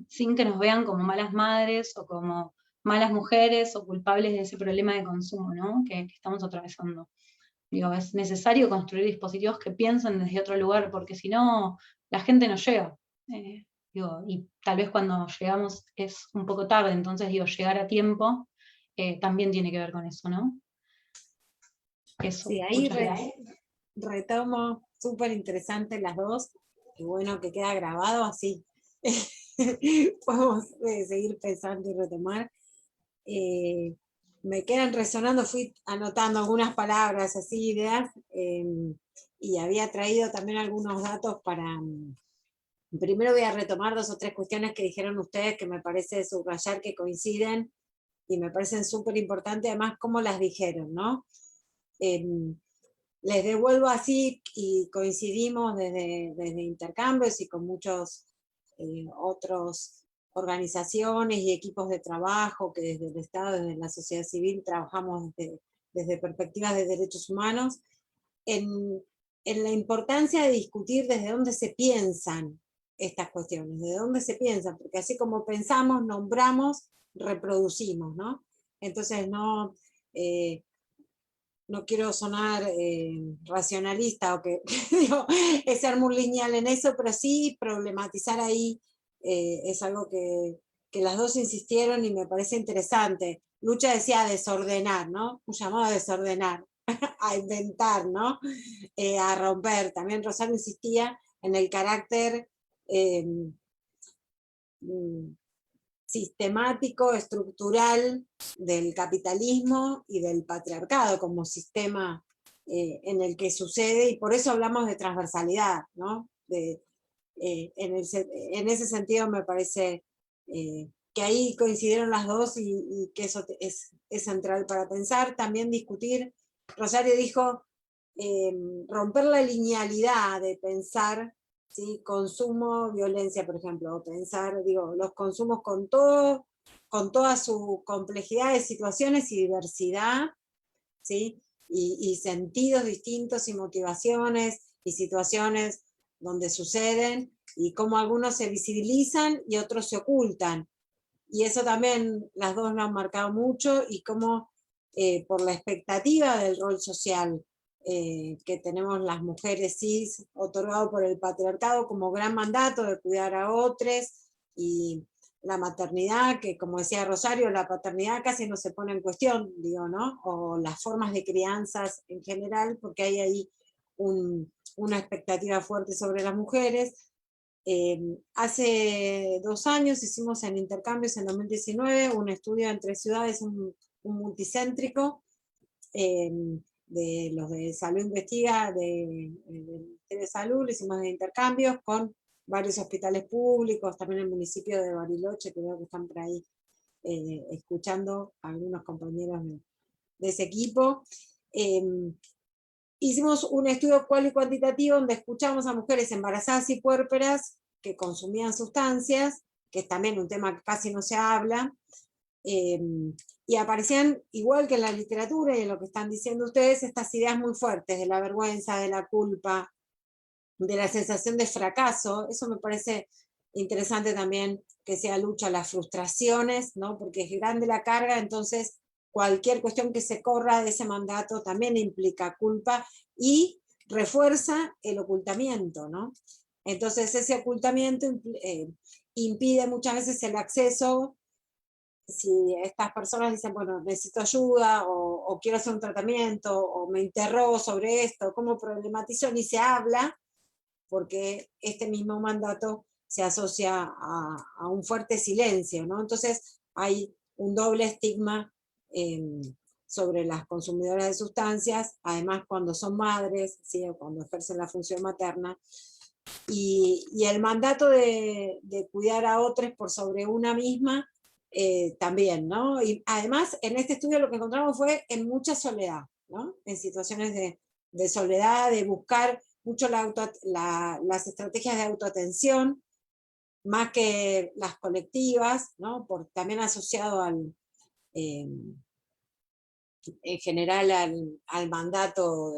sin que nos vean como malas madres o como malas mujeres o culpables de ese problema de consumo, ¿no? que estamos atravesando. Digo, es necesario construir dispositivos que piensen desde otro lugar, porque si no, la gente no llega. Digo, y tal vez cuando llegamos es un poco tarde, entonces digo, llegar a tiempo también tiene que ver con eso, ¿no? Eso, Sí, ahí muchas gracias. retomo, súper interesante las dos, y bueno que queda grabado así. Podemos seguir pensando y retomar. Me quedan resonando, fui anotando algunas palabras, así, ideas, y había traído también algunos datos para... Primero voy a retomar 2 o 3 cuestiones que dijeron ustedes que me parece subrayar que coinciden y me parecen súper importantes, además cómo las dijeron, ¿no? Les devuelvo así y coincidimos desde intercambios y con muchos otros organizaciones y equipos de trabajo que desde el Estado, desde la sociedad civil, trabajamos desde perspectivas de derechos humanos, en la importancia de discutir desde dónde se piensan estas cuestiones, desde dónde se piensan, porque así como pensamos, nombramos, reproducimos, ¿no? Entonces no quiero sonar racionalista o que digo, es ser muy lineal en eso, pero sí problematizar ahí es algo que las dos insistieron y me parece interesante. Lucha decía desordenar, ¿no? Un llamado a desordenar, a inventar, ¿no? A romper. También Rosario insistía en el carácter sistemático, estructural del capitalismo y del patriarcado como sistema en el que sucede, y por eso hablamos de transversalidad, ¿no? En ese sentido me parece que ahí coincidieron las dos y que eso es central para pensar. También discutir, Rosario dijo, romper la linealidad de pensar, ¿sí? Consumo, violencia, por ejemplo, o pensar, digo, los consumos con toda su complejidad de situaciones y diversidad, ¿sí? Y sentidos distintos y motivaciones y situaciones donde suceden y cómo algunos se visibilizan y otros se ocultan. Y eso también las dos lo han marcado mucho, y cómo por la expectativa del rol social que tenemos las mujeres cis, otorgado por el patriarcado como gran mandato de cuidar a otros, y la maternidad, que como decía Rosario, la paternidad casi no se pone en cuestión, digo, ¿no? O las formas de crianzas en general, porque hay ahí una expectativa fuerte sobre las mujeres. Hace 2 años hicimos en intercambios, en 2019, un estudio entre ciudades, un multicéntrico, de los de Salud Investiga, de Salud, lo hicimos de intercambios con varios hospitales públicos, también el municipio de Bariloche, que veo que están por ahí escuchando a algunos compañeros de ese equipo. Hicimos un estudio cual y cuantitativo donde escuchamos a mujeres embarazadas y puérperas que consumían sustancias, que es también un tema que casi no se habla, y aparecían, igual que en la literatura y en lo que están diciendo ustedes, estas ideas muy fuertes de la vergüenza, de la culpa, de la sensación de fracaso. Eso me parece interesante también, que sea lucha, las frustraciones, ¿no? Porque es grande la carga, entonces cualquier cuestión que se corra de ese mandato también implica culpa y refuerza el ocultamiento, ¿no? Entonces ese ocultamiento impide muchas veces el acceso. Si estas personas dicen, bueno, necesito ayuda, o quiero hacer un tratamiento, o me interrogo sobre esto, cómo problematizo, ni se habla, porque este mismo mandato se asocia a un fuerte silencio, ¿no? Entonces hay un doble estigma sobre las consumidoras de sustancias, además cuando son madres, ¿sí? O cuando ejercen la función materna, y el mandato de cuidar a otros por sobre una misma también, ¿no? Y además en este estudio lo que encontramos fue en mucha soledad, ¿no? En situaciones de soledad, de buscar mucho las estrategias de autoatención, más que las colectivas, ¿no? También asociado en general al mandato,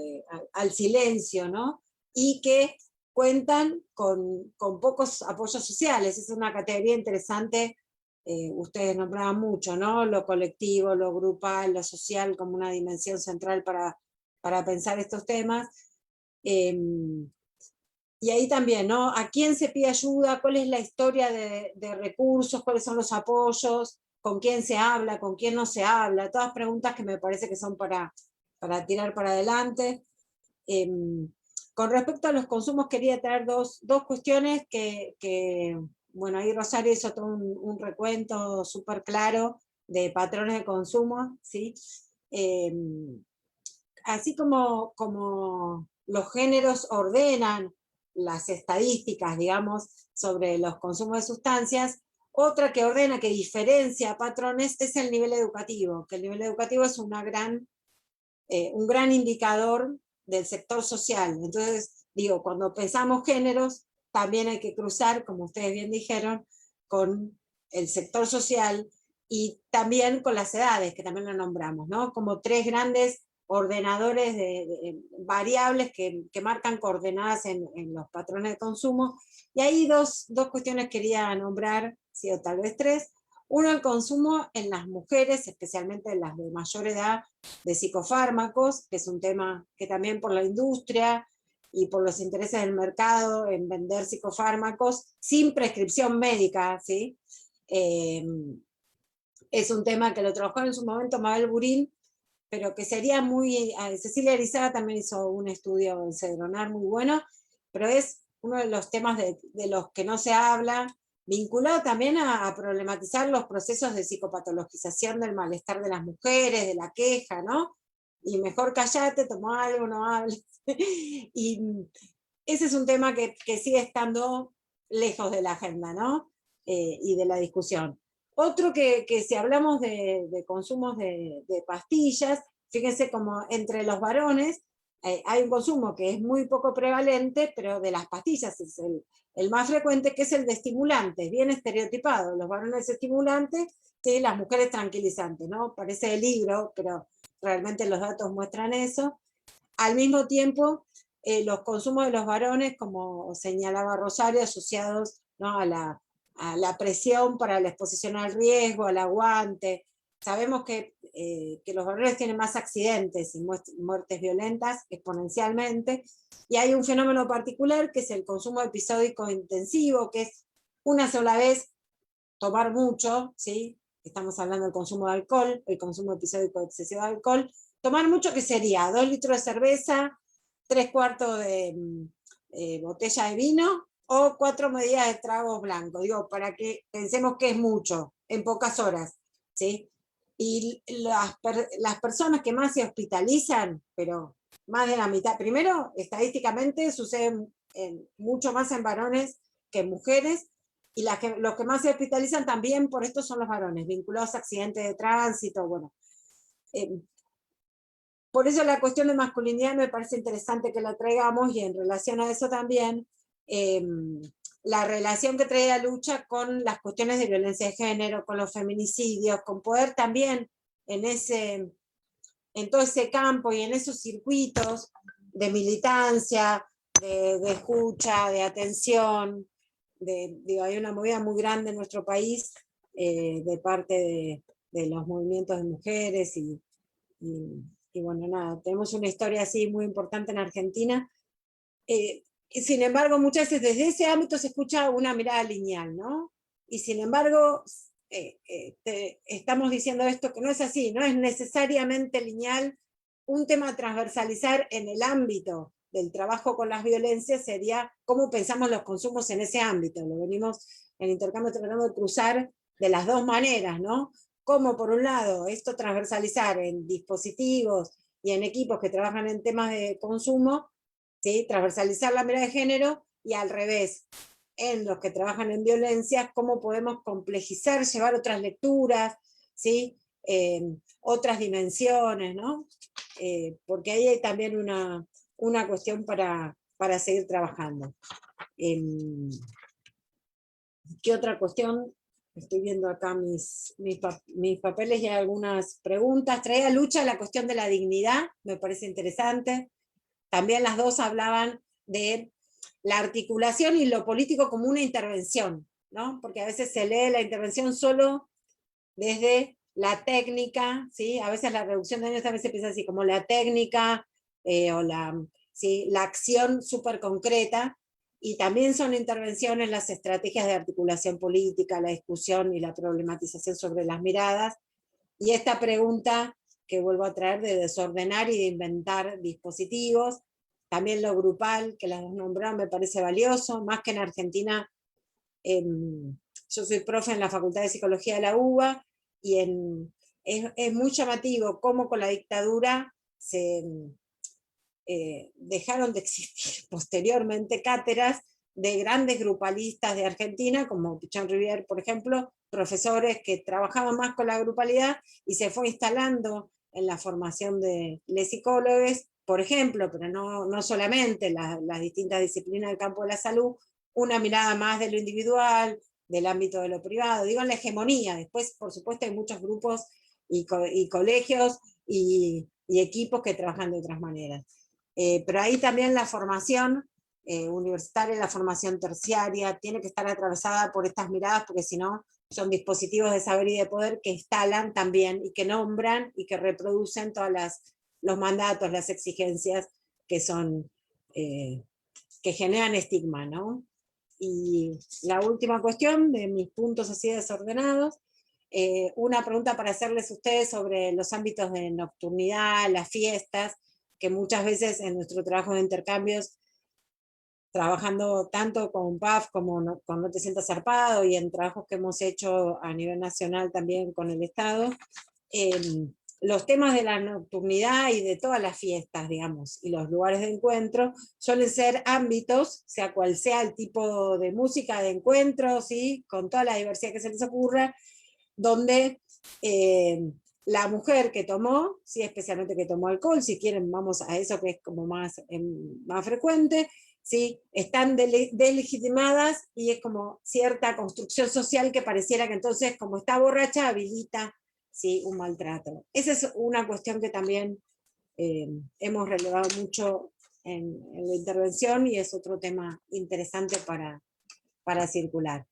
al silencio, ¿no? Y que cuentan con pocos apoyos sociales. Es una categoría interesante, ustedes nombraban mucho, ¿no? Lo colectivo, lo grupal, lo social como una dimensión central para pensar estos temas. y ahí también, ¿no? ¿A quién se pide ayuda? ¿Cuál es la historia de recursos? ¿Cuáles son los apoyos? ¿Con quién se habla? ¿Con quién no se habla? Todas preguntas que me parece que son para tirar para adelante. Con respecto a los consumos, quería traer dos cuestiones que, bueno, ahí Rosario hizo todo un recuento súper claro de patrones de consumo, ¿sí? Así como los géneros ordenan las estadísticas, digamos, sobre los consumos de sustancias, otra que ordena, que diferencia patrones, es el nivel educativo, que el nivel educativo es un gran indicador del sector social. Entonces, digo, cuando pensamos géneros, también hay que cruzar, como ustedes bien dijeron, con el sector social y también con las edades, que también lo nombramos, ¿no? Como tres grandes ordenadores de variables que marcan coordenadas en los patrones de consumo. Y ahí dos cuestiones quería nombrar, sí, o tal vez tres. Uno, el consumo en las mujeres, especialmente en las de mayor edad, de psicofármacos, que es un tema que también por la industria y por los intereses del mercado en vender psicofármacos sin prescripción médica, ¿sí? Es un tema que lo trabajó en su momento Mabel Burín, pero que sería muy... Cecilia Erizaga también hizo un estudio en Cedronar muy bueno, pero es uno de los temas de los que no se habla, vinculado también a problematizar los procesos de psicopatologización del malestar de las mujeres, de la queja, ¿no? Y mejor callate, toma algo, no hables. Y ese es un tema que sigue estando lejos de la agenda, ¿no? Y de la discusión. Otro que si hablamos de consumos de pastillas, fíjense como entre los varones hay un consumo que es muy poco prevalente, pero de las pastillas es el más frecuente, que es el de estimulantes, bien estereotipado. Los varones estimulantes, sí, las mujeres tranquilizantes, ¿no? Parece de libro, pero realmente los datos muestran eso. Al mismo tiempo, los consumos de los varones, como señalaba Rosario, asociados, ¿no?, a la presión para la exposición al riesgo, al aguante. Sabemos que los varones tienen más accidentes y muertes violentas exponencialmente, y hay un fenómeno particular que es el consumo episódico intensivo, que es una sola vez tomar mucho, ¿sí? Estamos hablando del consumo de alcohol, el consumo episódico excesivo de alcohol. Tomar mucho, ¿qué sería? 2 litros de cerveza, 3/4 de botella de vino, o 4 medidas de tragos blancos, digo, para que pensemos que es mucho, en pocas horas, ¿sí? Y las personas que más se hospitalizan, pero más de la mitad, primero, estadísticamente sucede mucho más en varones que en mujeres, y los que más se hospitalizan también por esto son los varones, vinculados a accidentes de tránsito, bueno. Por eso la cuestión de masculinidad me parece interesante que la traigamos, y en relación a eso también, la relación que trae la lucha con las cuestiones de violencia de género, con los feminicidios, con poder también en todo ese campo y en esos circuitos de militancia, de escucha, de atención, digo, hay una movida muy grande en nuestro país de parte de los movimientos de mujeres y bueno, nada, tenemos una historia así muy importante en Argentina. Sin embargo, muchas veces desde ese ámbito se escucha una mirada lineal, ¿no? Y sin embargo, estamos diciendo esto que no es así, no es necesariamente lineal. Un tema a transversalizar en el ámbito del trabajo con las violencias sería cómo pensamos los consumos en ese ámbito. Lo venimos en intercambio tratando de cruzar de las dos maneras, ¿no? Cómo, por un lado, esto transversalizar en dispositivos y en equipos que trabajan en temas de consumo, ¿sí? Transversalizar la mirada de género, y al revés, en los que trabajan en violencia, cómo podemos complejizar, llevar otras lecturas, ¿sí? Otras dimensiones, ¿no? Porque ahí hay también una cuestión para seguir trabajando. ¿Qué otra cuestión? Estoy viendo acá mis papeles y hay algunas preguntas. Traía lucha la cuestión de la dignidad, me parece interesante. También las dos hablaban de la articulación y lo político como una intervención, ¿no? Porque a veces se lee la intervención solo desde la técnica, ¿sí? A veces la reducción de daños también se piensa así, como la técnica o ¿sí? La acción súper concreta, y también son intervenciones las estrategias de articulación política, la discusión y la problematización sobre las miradas, y esta pregunta que vuelvo a traer de desordenar y de inventar dispositivos, también lo grupal, que las nombraron, me parece valioso, más que en Argentina. Yo soy profe en la Facultad de Psicología de la UBA, y es muy llamativo cómo con la dictadura se dejaron de existir posteriormente cátedras de grandes grupalistas de Argentina, como Pichón Rivière, por ejemplo, profesores que trabajaban más con la grupalidad, y se fue instalando en la formación de les psicólogos, por ejemplo, pero no solamente las distintas disciplinas del campo de la salud, una mirada más de lo individual, del ámbito de lo privado, digo en la hegemonía. Después, por supuesto, hay muchos grupos y colegios y equipos que trabajan de otras maneras. Pero ahí también la formación universitaria, la formación terciaria, tiene que estar atravesada por estas miradas, porque si no, son dispositivos de saber y de poder que instalan también, y que nombran, y que reproducen todos los mandatos, las exigencias que son, que generan estigma, ¿no? Y la última cuestión de mis puntos así desordenados, una pregunta para hacerles a ustedes sobre los ámbitos de nocturnidad, las fiestas, que muchas veces en nuestro trabajo de intercambios, trabajando tanto con PAF como con No Te Sientas Zarpado, y en trabajos que hemos hecho a nivel nacional también con el Estado, los temas de la nocturnidad y de todas las fiestas, digamos, y los lugares de encuentro, suelen ser ámbitos, sea cual sea el tipo de música de encuentro, ¿sí? Con toda la diversidad que se les ocurra, donde la mujer que tomó, ¿sí? Especialmente que tomó alcohol, si quieren vamos a eso que es como más frecuente, ¿sí? Están delegitimadas, y es como cierta construcción social que pareciera que entonces, como está borracha, habilita, ¿sí? Un maltrato. Esa es una cuestión que también hemos relevado mucho en la intervención, y es otro tema interesante para circular,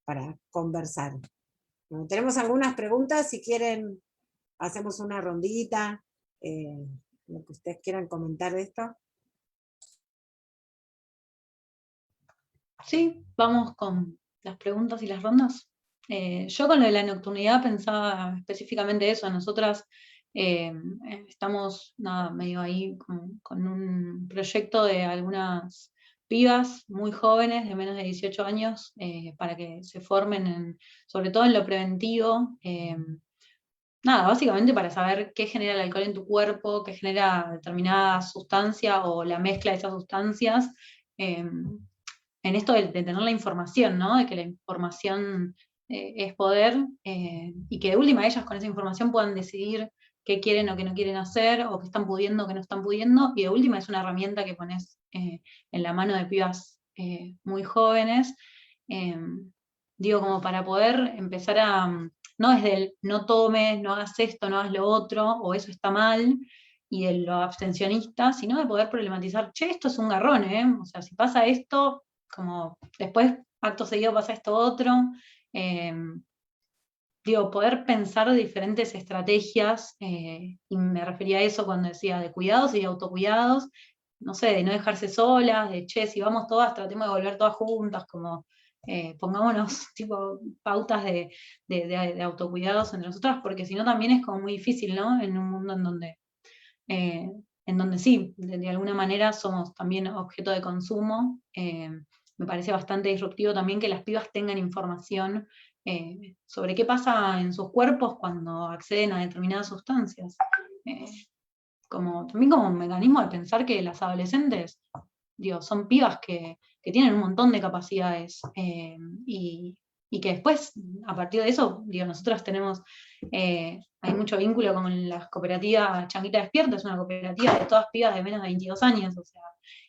para conversar. Bueno, tenemos algunas preguntas, si quieren hacemos una rondita, lo que ustedes quieran comentar de esto. Sí, vamos con las preguntas y las rondas. Yo con lo de la nocturnidad pensaba específicamente eso. Nosotras estamos medio ahí con un proyecto de algunas pibas muy jóvenes, de menos de 18 años, para que se formen sobre todo en lo preventivo. Básicamente para saber qué genera el alcohol en tu cuerpo, qué genera determinada sustancia o la mezcla de esas sustancias. En esto de tener la información, ¿no? De que la información es poder, y que de última ellas con esa información puedan decidir qué quieren o qué no quieren hacer, o qué están pudiendo o qué no están pudiendo, y de última es una herramienta que pones en la mano de pibas muy jóvenes, digo, como para poder empezar no desde el no tomes, no hagas esto, no hagas lo otro, o eso está mal, y de lo abstencionista, sino de poder problematizar, che, esto es un garrón, o sea, si pasa esto, como después, acto seguido, pasa esto otro. Digo, poder pensar diferentes estrategias, y me refería a eso cuando decía de cuidados y de autocuidados, no sé, de no dejarse solas, de che, si vamos todas, tratemos de volver todas juntas, como pongámonos tipo pautas de autocuidados entre nosotras, porque si no también es como muy difícil, ¿no? En un mundo en donde sí, de alguna manera somos también objeto de consumo. Me parece bastante disruptivo también que las pibas tengan información sobre qué pasa en sus cuerpos cuando acceden a determinadas sustancias. También como un mecanismo de pensar que las adolescentes, digo, son pibas que tienen un montón de capacidades, y que después, a partir de eso, digo, nosotros tenemos, hay mucho vínculo con las cooperativas Changuita Despierta, es una cooperativa de todas pibas de menos de 22 años, o sea,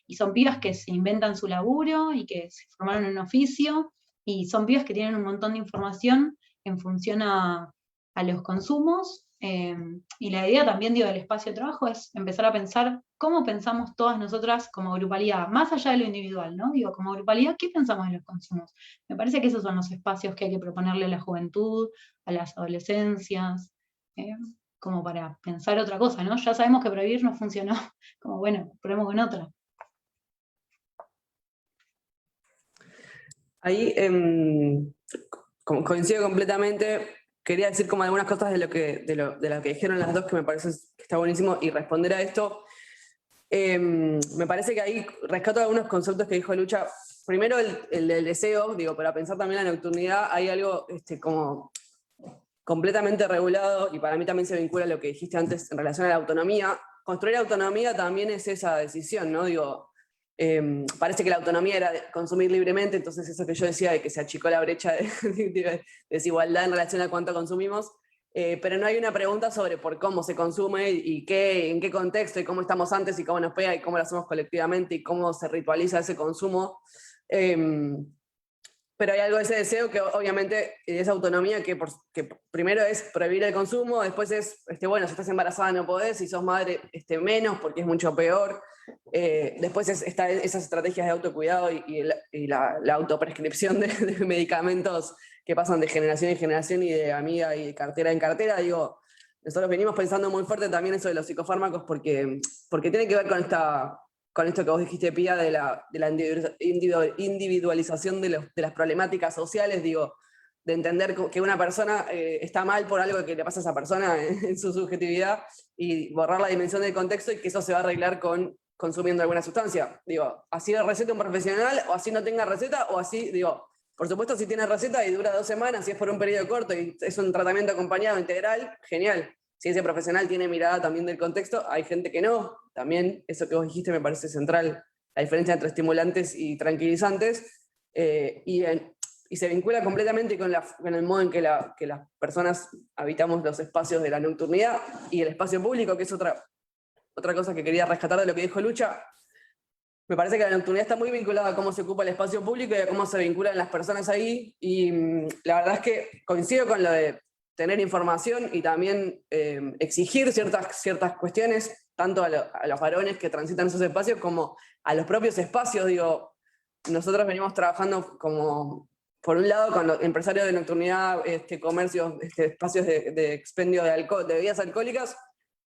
y son pibas que se inventan su laburo y que se formaron en un oficio, y son pibas que tienen un montón de información en función a los consumos. Y la idea también, digo, del espacio de trabajo es empezar a pensar cómo pensamos todas nosotras como grupalidad, más allá de lo individual, ¿no? Digo, como grupalidad, ¿qué pensamos de los consumos? Me parece que esos son los espacios que hay que proponerle a la juventud, a las adolescencias, como para pensar otra cosa, ¿no? Ya sabemos que prohibir no funcionó, como bueno, probemos con otra. Ahí coincido completamente. Quería decir como algunas cosas de lo que dijeron las dos que me parece que está buenísimo y responder a esto. Me parece que ahí rescato algunos conceptos que dijo Lucha. Primero el del deseo, digo, para pensar también la nocturnidad hay algo como completamente regulado y para mí también se vincula a lo que dijiste antes en relación a la autonomía. Construir autonomía también es esa decisión, ¿no? Digo, parece que la autonomía era consumir libremente, entonces eso que yo decía de que se achicó la brecha de desigualdad en relación a cuánto consumimos, pero no hay una pregunta sobre por cómo se consume y en qué contexto y cómo estamos antes y cómo nos pega y cómo lo hacemos colectivamente y cómo se ritualiza ese consumo. Pero hay algo de ese deseo que obviamente es autonomía que primero es prohibir el consumo, después es, bueno, si estás embarazada no podés, si sos madre menos porque es mucho peor. Después están esas estrategias de autocuidado y la autoprescripción de medicamentos que pasan de generación en generación y de amiga y de cartera en cartera. Digo, nosotros venimos pensando muy fuerte también eso de los psicofármacos porque tiene que ver con esto que vos dijiste, Pía, de la individualización de las problemáticas sociales, digo, de entender que una persona está mal por algo que le pasa a esa persona en su subjetividad y borrar la dimensión del contexto y que eso se va a arreglar consumiendo alguna sustancia. Digo, así lo receta un profesional, o así no tenga receta, o así, digo, por supuesto si tiene receta y dura 2 semanas, si es por un periodo corto y es un tratamiento acompañado integral, genial. Si ese profesional tiene mirada también del contexto, hay gente que no. También eso que vos dijiste me parece central, la diferencia entre estimulantes y tranquilizantes, y se vincula completamente con el modo en que las personas habitamos los espacios de la nocturnidad y el espacio público, que es otra cosa que quería rescatar de lo que dijo Lucha. Me parece que la nocturnidad está muy vinculada a cómo se ocupa el espacio público y a cómo se vinculan las personas ahí, y la verdad es que coincido con lo de tener información y también exigir ciertas cuestiones, tanto a los varones que transitan esos espacios como a los propios espacios. Digo, nosotros venimos trabajando como, por un lado, con los empresarios de nocturnidad, comercios, espacios de expendio de bebidas alcohólicas,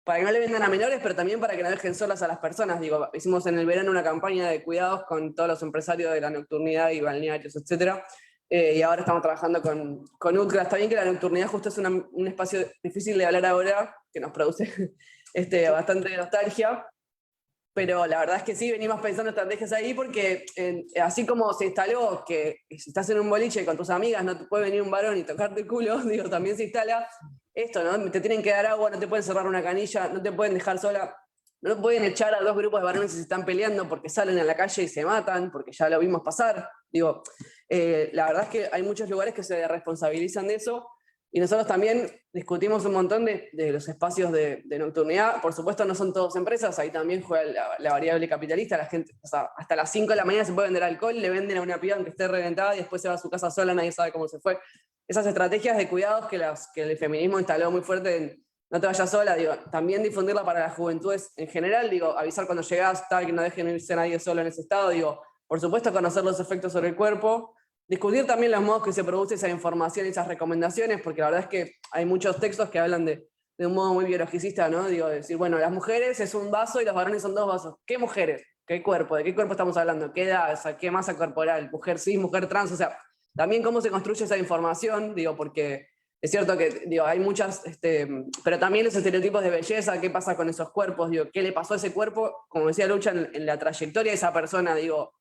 para que no le vendan a menores, pero también para que no dejen solas a las personas. Digo, hicimos en el verano una campaña de cuidados con todos los empresarios de la nocturnidad y balnearios, etcétera. Y ahora estamos trabajando con UTCRA. Está bien que la nocturnidad justo es un espacio difícil de hablar ahora, que nos produce bastante nostalgia, pero la verdad es que sí, venimos pensando estrategias ahí porque así como se instaló que si estás en un boliche con tus amigas no te puede venir un varón y tocarte el culo, digo, también se instala esto, ¿no? Te tienen que dar agua, no te pueden cerrar una canilla, no te pueden dejar sola. No pueden echar a 2 grupos de varones si se están peleando porque salen a la calle y se matan, porque ya lo vimos pasar. Digo, la verdad es que hay muchos lugares que se responsabilizan de eso y nosotros también discutimos un montón de los espacios de nocturnidad. Por supuesto no son todas empresas, ahí también juega la variable capitalista. La gente, o sea, hasta las 5 de la mañana se puede vender alcohol, le venden a una piba aunque esté reventada y después se va a su casa sola, nadie sabe cómo se fue. Esas estrategias de cuidados que el feminismo instaló muy fuerte en no te vayas sola, digo, también difundirla para las juventudes en general, digo, avisar cuando llegás, tal, que no dejen irse nadie solo en ese estado, digo, por supuesto conocer los efectos sobre el cuerpo, discutir también los modos que se produce esa información y esas recomendaciones, porque la verdad es que hay muchos textos que hablan de un modo muy biologicista, ¿no? Digo, decir, bueno, las mujeres es un vaso y los varones son 2 vasos. ¿Qué mujeres? ¿Qué cuerpo? ¿De qué cuerpo estamos hablando? ¿Qué edad? O sea, ¿qué masa corporal? ¿Mujer cis, mujer trans? O sea, también cómo se construye esa información, digo, porque es cierto que digo, hay muchas, pero también los estereotipos de belleza, qué pasa con esos cuerpos, digo, qué le pasó a ese cuerpo, como decía Lucha, en la trayectoria de esa persona, digo,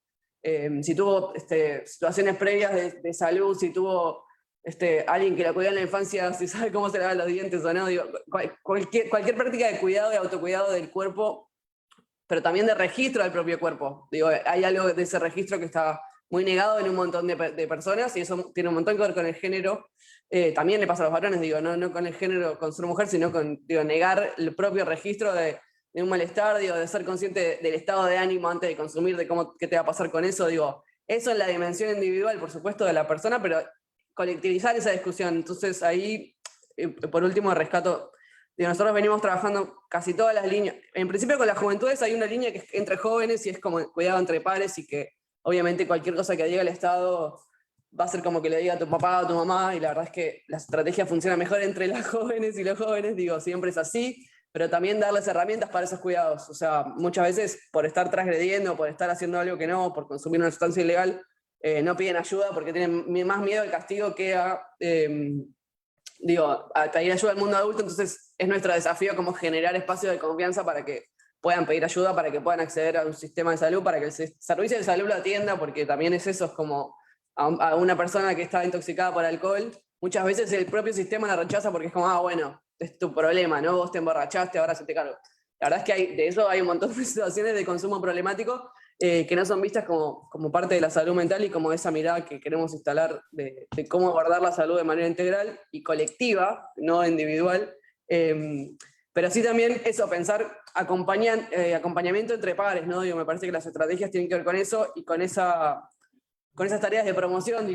si tuvo situaciones previas de salud, si tuvo alguien que la cuidó en la infancia, si sabe cómo se lavan los dientes o no, digo, cualquier práctica de cuidado, de autocuidado del cuerpo, pero también de registro del propio cuerpo. Digo, hay algo de ese registro que está muy negado en un montón de personas y eso tiene un montón que ver con el género. También le pasa a los varones, digo, no con el género, con ser mujer, sino con negar el propio registro de un malestar, digo, de ser consciente del estado de ánimo antes de consumir, de qué te va a pasar con eso, digo, eso es la dimensión individual, por supuesto, de la persona, pero colectivizar esa discusión. Entonces ahí, por último, rescato, digo, nosotros venimos trabajando casi todas las líneas, en principio con las juventudes hay una línea que es entre jóvenes y es como cuidado entre pares y que obviamente cualquier cosa que diga el Estado va a ser como que le diga a tu papá o a tu mamá, y la verdad es que la estrategia funciona mejor entre las jóvenes y los jóvenes, digo, siempre es así, pero también darles herramientas para esos cuidados. O sea, muchas veces por estar transgrediendo, por estar haciendo algo que no, por consumir una sustancia ilegal, no piden ayuda porque tienen más miedo al castigo que a pedir ayuda al mundo adulto. Entonces es nuestro desafío como generar espacios de confianza para que puedan pedir ayuda, para que puedan acceder a un sistema de salud, para que el servicio de salud lo atienda, porque también es eso, es como a una persona que está intoxicada por alcohol, muchas veces el propio sistema la rechaza porque es como, bueno, es tu problema, ¿no? Vos te emborrachaste, ahora se te cargo. La verdad es que de eso hay un montón de situaciones de consumo problemático que no son vistas como parte de la salud mental y como esa mirada que queremos instalar de cómo abordar la salud de manera integral y colectiva, no individual. Pero sí también eso, pensar acompañamiento entre pares, ¿no? Me parece que las estrategias tienen que ver con eso y con esas tareas de promoción,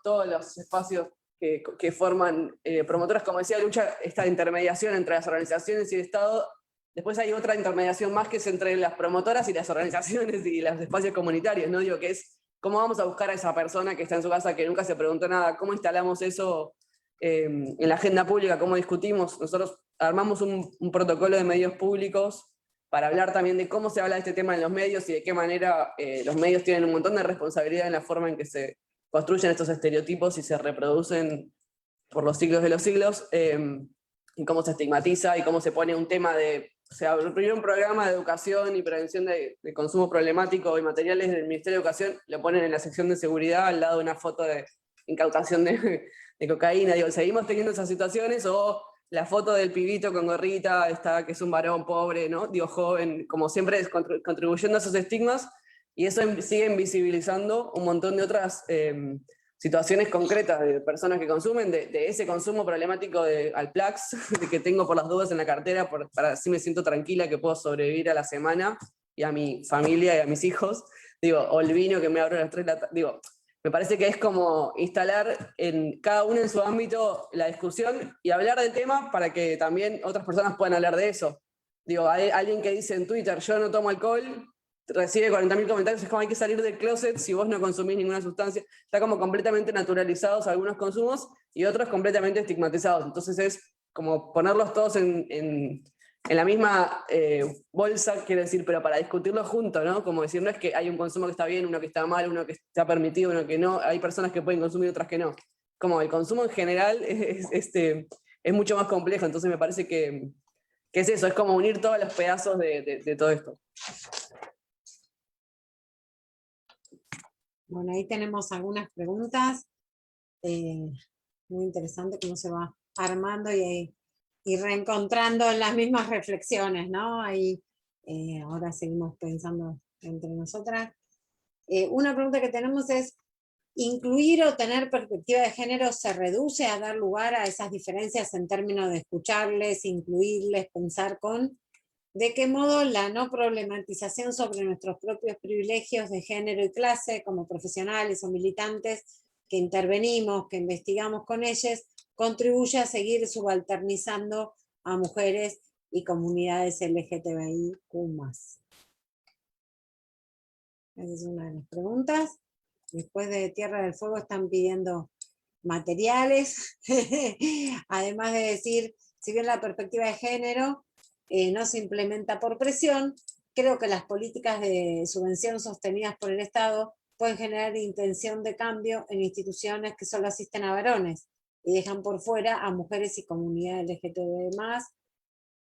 todos los espacios que forman promotoras, como decía Lucha, esta intermediación entre las organizaciones y el Estado. Después hay otra intermediación más que es entre las promotoras y las organizaciones y los espacios comunitarios, ¿no? Que es cómo vamos a buscar a esa persona que está en su casa que nunca se preguntó nada, cómo instalamos eso en la agenda pública, cómo discutimos. Nosotros armamos un protocolo de medios públicos para hablar también de cómo se habla de este tema en los medios y de qué manera los medios tienen un montón de responsabilidad en la forma en que se construyen estos estereotipos y se reproducen por los siglos de los siglos, y cómo se estigmatiza y cómo se pone un tema de... O sea, primero un programa de educación y prevención de consumo problemático y materiales del Ministerio de Educación, lo ponen en la sección de seguridad al lado de una foto de incautación de cocaína. Seguimos teniendo esas situaciones, o la foto del pibito con gorrita, que es un varón pobre, ¿no? Joven, como siempre contribuyendo a esos estigmas, y eso sigue invisibilizando un montón de otras situaciones concretas de personas que consumen, de ese consumo problemático al Plax, de que tengo por las dudas en la cartera, para así me siento tranquila que puedo sobrevivir a la semana, y a mi familia y a mis hijos, o el vino que me abro a las 3 de la tarde, me parece que es como instalar en cada uno en su ámbito la discusión y hablar del tema para que también otras personas puedan hablar de eso. Hay alguien que dice en Twitter, yo no tomo alcohol, recibe 40.000 comentarios, es como hay que salir del closet si vos no consumís ninguna sustancia. Está como completamente naturalizados algunos consumos y otros completamente estigmatizados. Entonces es como ponerlos todos en la misma bolsa, quiero decir, pero para discutirlo juntos, ¿no? Como decir, no es que hay un consumo que está bien, uno que está mal, uno que está permitido, uno que no. Hay personas que pueden consumir, otras que no. Como el consumo en general es mucho más complejo, entonces me parece que es eso, es como unir todos los pedazos de todo esto. Bueno, ahí tenemos algunas preguntas. Muy interesante cómo se va armando y reencontrando las mismas reflexiones, ¿no? Ahí ahora seguimos pensando entre nosotras. Una pregunta que tenemos es, ¿incluir o tener perspectiva de género se reduce a dar lugar a esas diferencias en términos de escucharles, incluirles, pensar con? ¿De qué modo la no problematización sobre nuestros propios privilegios de género y clase como profesionales o militantes que intervenimos, que investigamos con ellos, contribuye a seguir subalternizando a mujeres y comunidades LGTBIQ+? Esa es una de las preguntas. Después de Tierra del Fuego están pidiendo materiales, además de decir, si bien la perspectiva de género no se implementa por presión, creo que las políticas de subvención sostenidas por el Estado pueden generar intención de cambio en instituciones que solo asisten a varones y dejan por fuera a mujeres y comunidades LGTB+,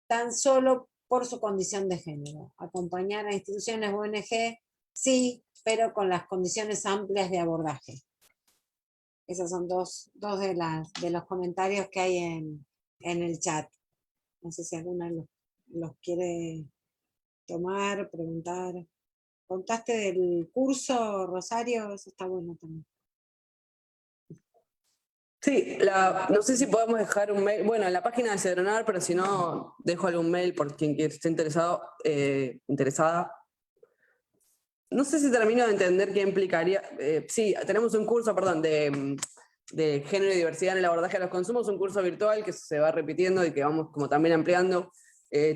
tan solo por su condición de género. Acompañar a instituciones ONG, sí, pero con las condiciones amplias de abordaje. Esos son dos de los comentarios que hay en el chat. No sé si alguna los quiere tomar, preguntar. ¿Contaste del curso, Rosario? Eso está bueno también. Sí, no sé si podemos dejar un mail, bueno, en la página de Cedronar, pero si no, dejo algún mail por quien esté interesada. No sé si termino de entender qué implicaría. Sí, tenemos un curso, perdón, de género y diversidad en el abordaje de los consumos, un curso virtual que se va repitiendo y que vamos como también ampliando.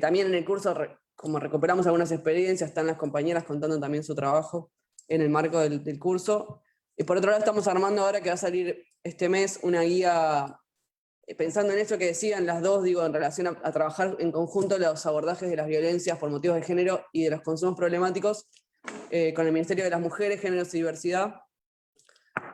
También en el curso, como recuperamos algunas experiencias, están las compañeras contando también su trabajo en el marco del curso. Y por otro lado estamos armando ahora que va a salir este mes una guía, pensando en esto que decían las dos, en relación a trabajar en conjunto los abordajes de las violencias por motivos de género y de los consumos problemáticos, con el Ministerio de las Mujeres, Géneros y Diversidad,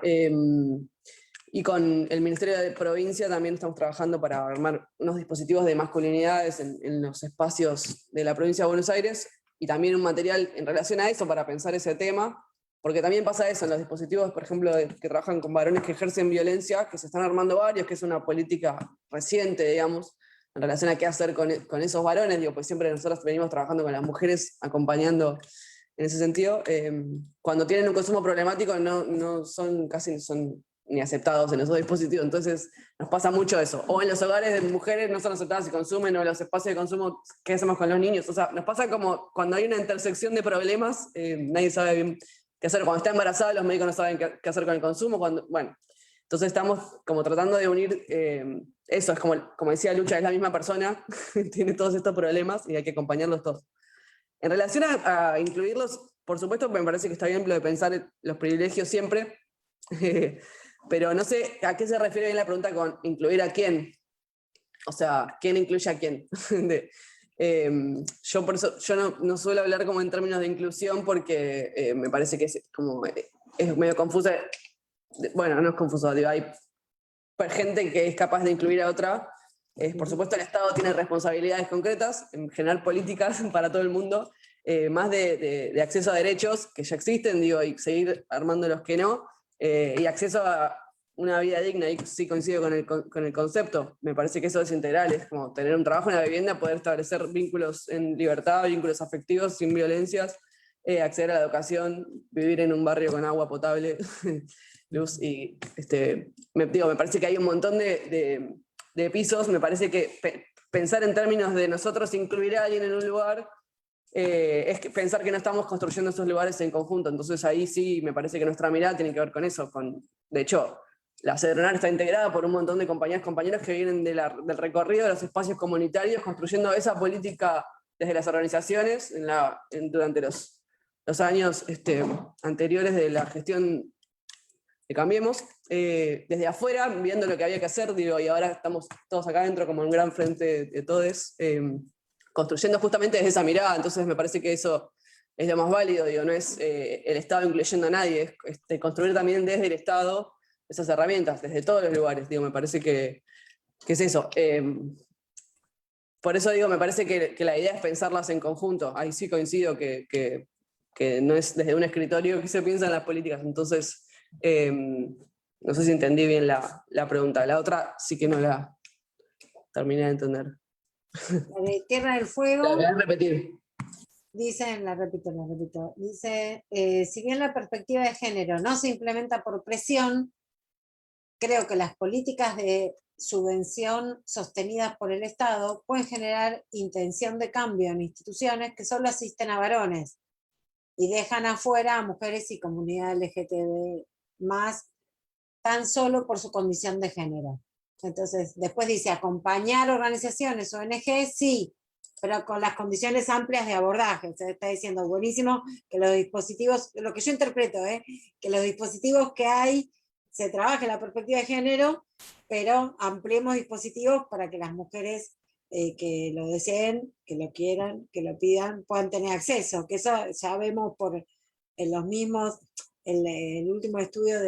Y con el Ministerio de Provincia también estamos trabajando para armar unos dispositivos de masculinidades en los espacios de la provincia de Buenos Aires, y también un material en relación a eso para pensar ese tema, porque también pasa eso en los dispositivos, por ejemplo, que trabajan con varones que ejercen violencia, que se están armando varios, que es una política reciente, digamos, en relación a qué hacer con esos varones. Digo, pues siempre nosotros venimos trabajando con las mujeres, acompañando en ese sentido. Cuando tienen un consumo problemático no son casi son ni aceptados en esos dispositivos, entonces nos pasa mucho eso. O en los hogares de mujeres no son aceptadas si consumen, o en los espacios de consumo, ¿qué hacemos con los niños? O sea, nos pasa como cuando hay una intersección de problemas, nadie sabe bien qué hacer. Cuando está embarazada, los médicos no saben qué hacer con el consumo. Bueno, entonces estamos como tratando de unir eso. Es como decía Lucha, es la misma persona, tiene todos estos problemas y hay que acompañarlos todos. En relación a incluirlos, por supuesto, me parece que está bien lo de pensar los privilegios siempre, pero no sé a qué se refiere bien la pregunta con incluir a quién. O sea, ¿quién incluye a quién? Yo por eso no suelo hablar como en términos de inclusión, porque me parece que es medio confuso. Bueno, no es confuso, digo, hay gente que es capaz de incluir a otra. Por supuesto, el Estado tiene responsabilidades concretas, en general políticas para todo el mundo, más de acceso a derechos que ya existen, digo, y seguir armando los que no, y acceso a una vida digna. Y sí coincido con el concepto. Me parece que eso es integral, es como tener un trabajo, una vivienda, poder establecer vínculos en libertad, vínculos afectivos sin violencias, acceder a la educación, vivir en un barrio con agua potable, luz, y me parece que hay un montón de pisos. Me parece que pensar en términos de nosotros incluir a alguien en un lugar es pensar que no estamos construyendo esos lugares en conjunto. Entonces ahí sí me parece que nuestra mirada tiene que ver con eso. De hecho, la Cedronar está integrada por un montón de compañeros que vienen del recorrido de los espacios comunitarios, construyendo esa política desde las organizaciones durante los años anteriores de la gestión de Cambiemos, desde afuera, viendo lo que había que hacer, digo, y ahora estamos todos acá adentro como un gran frente de todos, construyendo justamente desde esa mirada. Entonces me parece que eso es lo más válido, digo, no es el Estado incluyendo a nadie, es construir también desde el Estado esas herramientas, desde todos los lugares, digo, me parece que es eso. Por eso digo, me parece que la idea es pensarlas en conjunto. Ahí sí coincido que no es desde un escritorio que se piensan las políticas. Entonces, no sé si entendí bien la pregunta. La otra sí que no la terminé de entender. La de Tierra del Fuego. La voy a repetir. Dice, la repito, dice, si bien la perspectiva de género no se implementa por presión, creo que las políticas de subvención sostenidas por el Estado pueden generar intención de cambio en instituciones que solo asisten a varones y dejan afuera a mujeres y comunidad LGTB más, tan solo por su condición de género. Entonces, después dice, acompañar organizaciones, ONG, sí, pero con las condiciones amplias de abordaje. Se está diciendo, buenísimo, que los dispositivos, lo que yo interpreto, que los dispositivos que hay, se trabaje la perspectiva de género, pero ampliemos dispositivos para que las mujeres que lo deseen, que lo quieran, que lo pidan, puedan tener acceso, que eso ya vemos en los mismos, el último estudio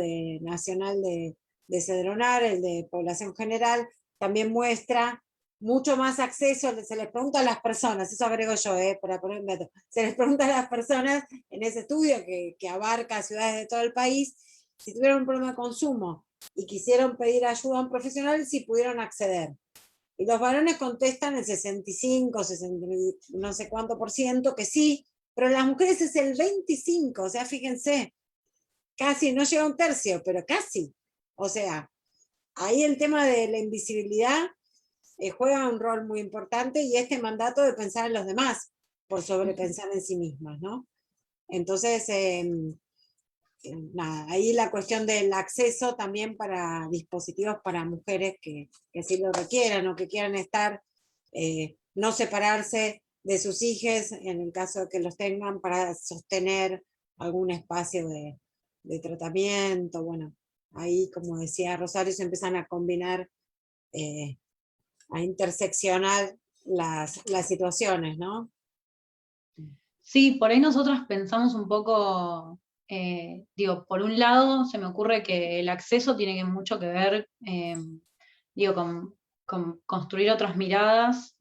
nacional de Cedronar, el de población general, también muestra mucho más acceso. Se les pregunta a las personas, eso agrego yo, para poner un dato, se les pregunta a las personas en ese estudio que abarca ciudades de todo el país, si tuvieron un problema de consumo y quisieron pedir ayuda a un profesional, si pudieron acceder. Y los varones contestan el 65, 60, no sé cuánto por ciento que sí, pero las mujeres es el 25, o sea, fíjense, casi, no llega a un tercio, pero casi. O sea, ahí el tema de la invisibilidad juega un rol muy importante, y este mandato de pensar en los demás por sobre pensar en sí mismas, ¿no? Entonces, nada, ahí la cuestión del acceso también para dispositivos para mujeres que sí lo requieran o que quieran estar, no separarse de sus hijos en el caso de que los tengan, para sostener algún espacio de tratamiento. Bueno, ahí, como decía Rosario, se empiezan a combinar, a interseccionar las situaciones, ¿no? Sí, por ahí nosotros pensamos un poco digo, por un lado se me ocurre que el acceso tiene mucho que ver, digo, con construir otras miradas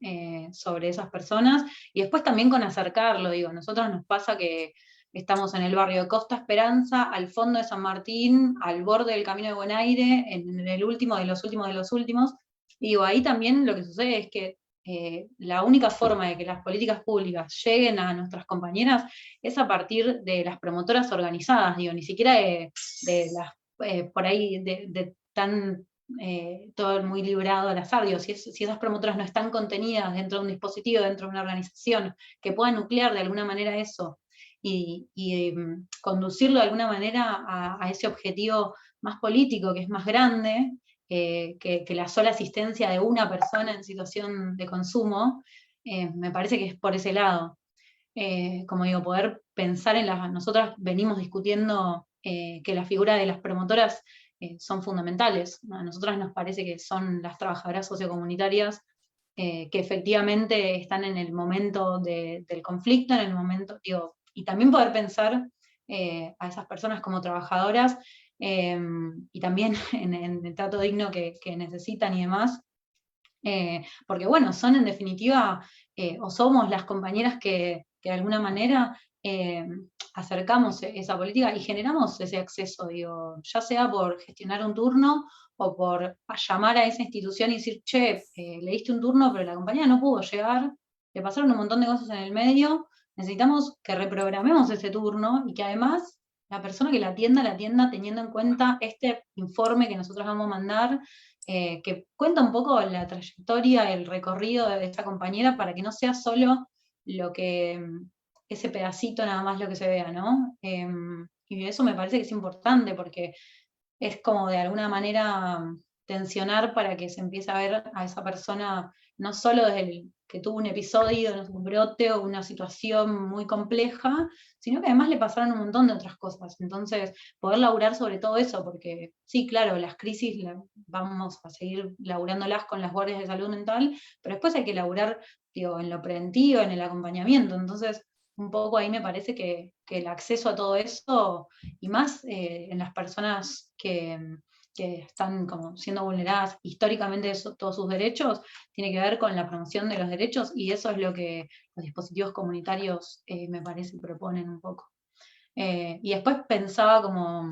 sobre esas personas, y después también con acercarlo, digo, a nosotros nos pasa que estamos en el barrio de Costa Esperanza, al fondo de San Martín, al borde del Camino de Buen Aire, en el último de los últimos de los últimos, y digo, ahí también lo que sucede es que la única forma de que las políticas públicas lleguen a nuestras compañeras es a partir de las promotoras organizadas, digo, ni siquiera de las, por ahí, de tan todo muy librado al azar, digo, si esas promotoras no están contenidas dentro de un dispositivo, dentro de una organización, que pueda nuclear de alguna manera eso, y conducirlo de alguna manera a ese objetivo más político, que es más grande, que la sola asistencia de una persona en situación de consumo, me parece que es por ese lado. Como digo, poder pensar en las... Nosotras venimos discutiendo que la figura de las promotoras son fundamentales. A nosotras nos parece que son las trabajadoras sociocomunitarias que efectivamente están en el momento del conflicto, en el momento, digo, y también poder pensar a esas personas como trabajadoras y también en el trato digno que necesitan y demás, porque bueno, son en definitiva, o somos las compañeras que de alguna manera acercamos esa política y generamos ese acceso, digo, ya sea por gestionar un turno o por llamar a esa institución y decir, che, le diste un turno, pero la compañera no pudo llegar, le pasaron un montón de cosas en el medio, necesitamos que reprogramemos ese turno y que además la persona que la atienda teniendo en cuenta este informe que nosotros vamos a mandar, que cuenta un poco la trayectoria, el recorrido de esta compañera para que no sea solo lo que, ese pedacito nada más lo que se vea, ¿no? Y eso me parece que es importante porque es como de alguna manera tensionar para que se empiece a ver a esa persona no solo desde el que tuvo un episodio, no sé, un brote o una situación muy compleja, sino que además le pasaron un montón de otras cosas. Entonces, poder laburar sobre todo eso, porque sí, claro, las crisis vamos a seguir laburándolas con las guardias de salud mental, pero después hay que laburar, digo, en lo preventivo, en el acompañamiento. Entonces, un poco ahí me parece que el acceso a todo eso, y más en las personas que están como siendo vulneradas históricamente todos sus derechos, tiene que ver con la promoción de los derechos, y eso es lo que los dispositivos comunitarios me parece proponen un poco. Y después pensaba como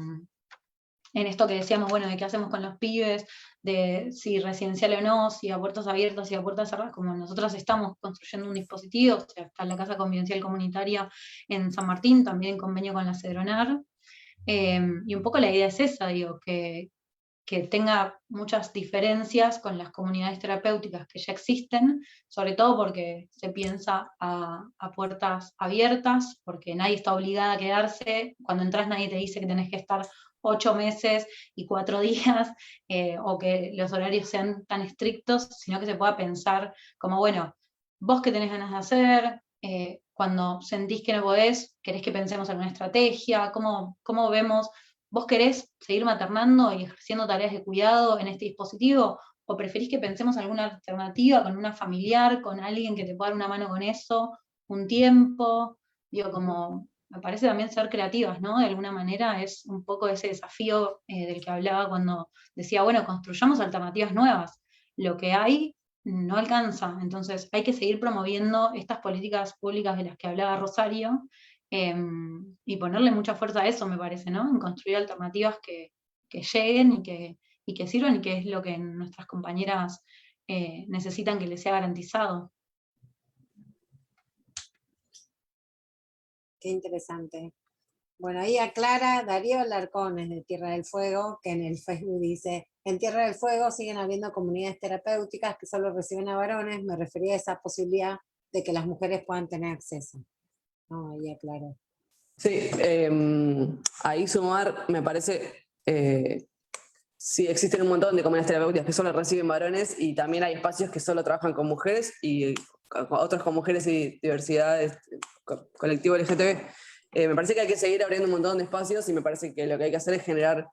en esto que decíamos, bueno, de qué hacemos con los pibes, de si residencial o no, si a puertas abiertas, si a puertas cerradas, como nosotros estamos construyendo un dispositivo, o sea, está la Casa Convivencial Comunitaria en San Martín, también en convenio con la Cedronar, y un poco la idea es esa, digo, que tenga muchas diferencias con las comunidades terapéuticas que ya existen, sobre todo porque se piensa a puertas abiertas, porque nadie está obligada a quedarse, cuando entras nadie te dice que tenés que estar 8 meses y 4 días, o que los horarios sean tan estrictos, sino que se pueda pensar como, bueno, vos qué tenés ganas de hacer, cuando sentís que no podés, querés que pensemos alguna estrategia, cómo vemos. ¿Vos querés seguir maternando y ejerciendo tareas de cuidado en este dispositivo? ¿O preferís que pensemos alguna alternativa con una familiar, con alguien que te pueda dar una mano con eso, un tiempo? Digo, como me parece también ser creativas, ¿no? De alguna manera es un poco ese desafío del que hablaba cuando decía, bueno, construyamos alternativas nuevas. Lo que hay no alcanza, entonces hay que seguir promoviendo estas políticas públicas de las que hablaba Rosario, y ponerle mucha fuerza a eso, me parece, ¿no? En construir alternativas que lleguen y que sirvan, y que es lo que nuestras compañeras necesitan que les sea garantizado. Qué interesante. Bueno, ahí aclara Darío Larcones de Tierra del Fuego, que en el Facebook dice, en Tierra del Fuego siguen habiendo comunidades terapéuticas que solo reciben a varones. Me refería a esa posibilidad de que las mujeres puedan tener acceso. No, ahí aclaró. Sí, ahí sumar, me parece, sí, existen un montón de comunidades terapéuticas que solo reciben varones, y también hay espacios que solo trabajan con mujeres y otros con mujeres y diversidades, colectivo LGTB. Me parece que hay que seguir abriendo un montón de espacios, y me parece que lo que hay que hacer es generar,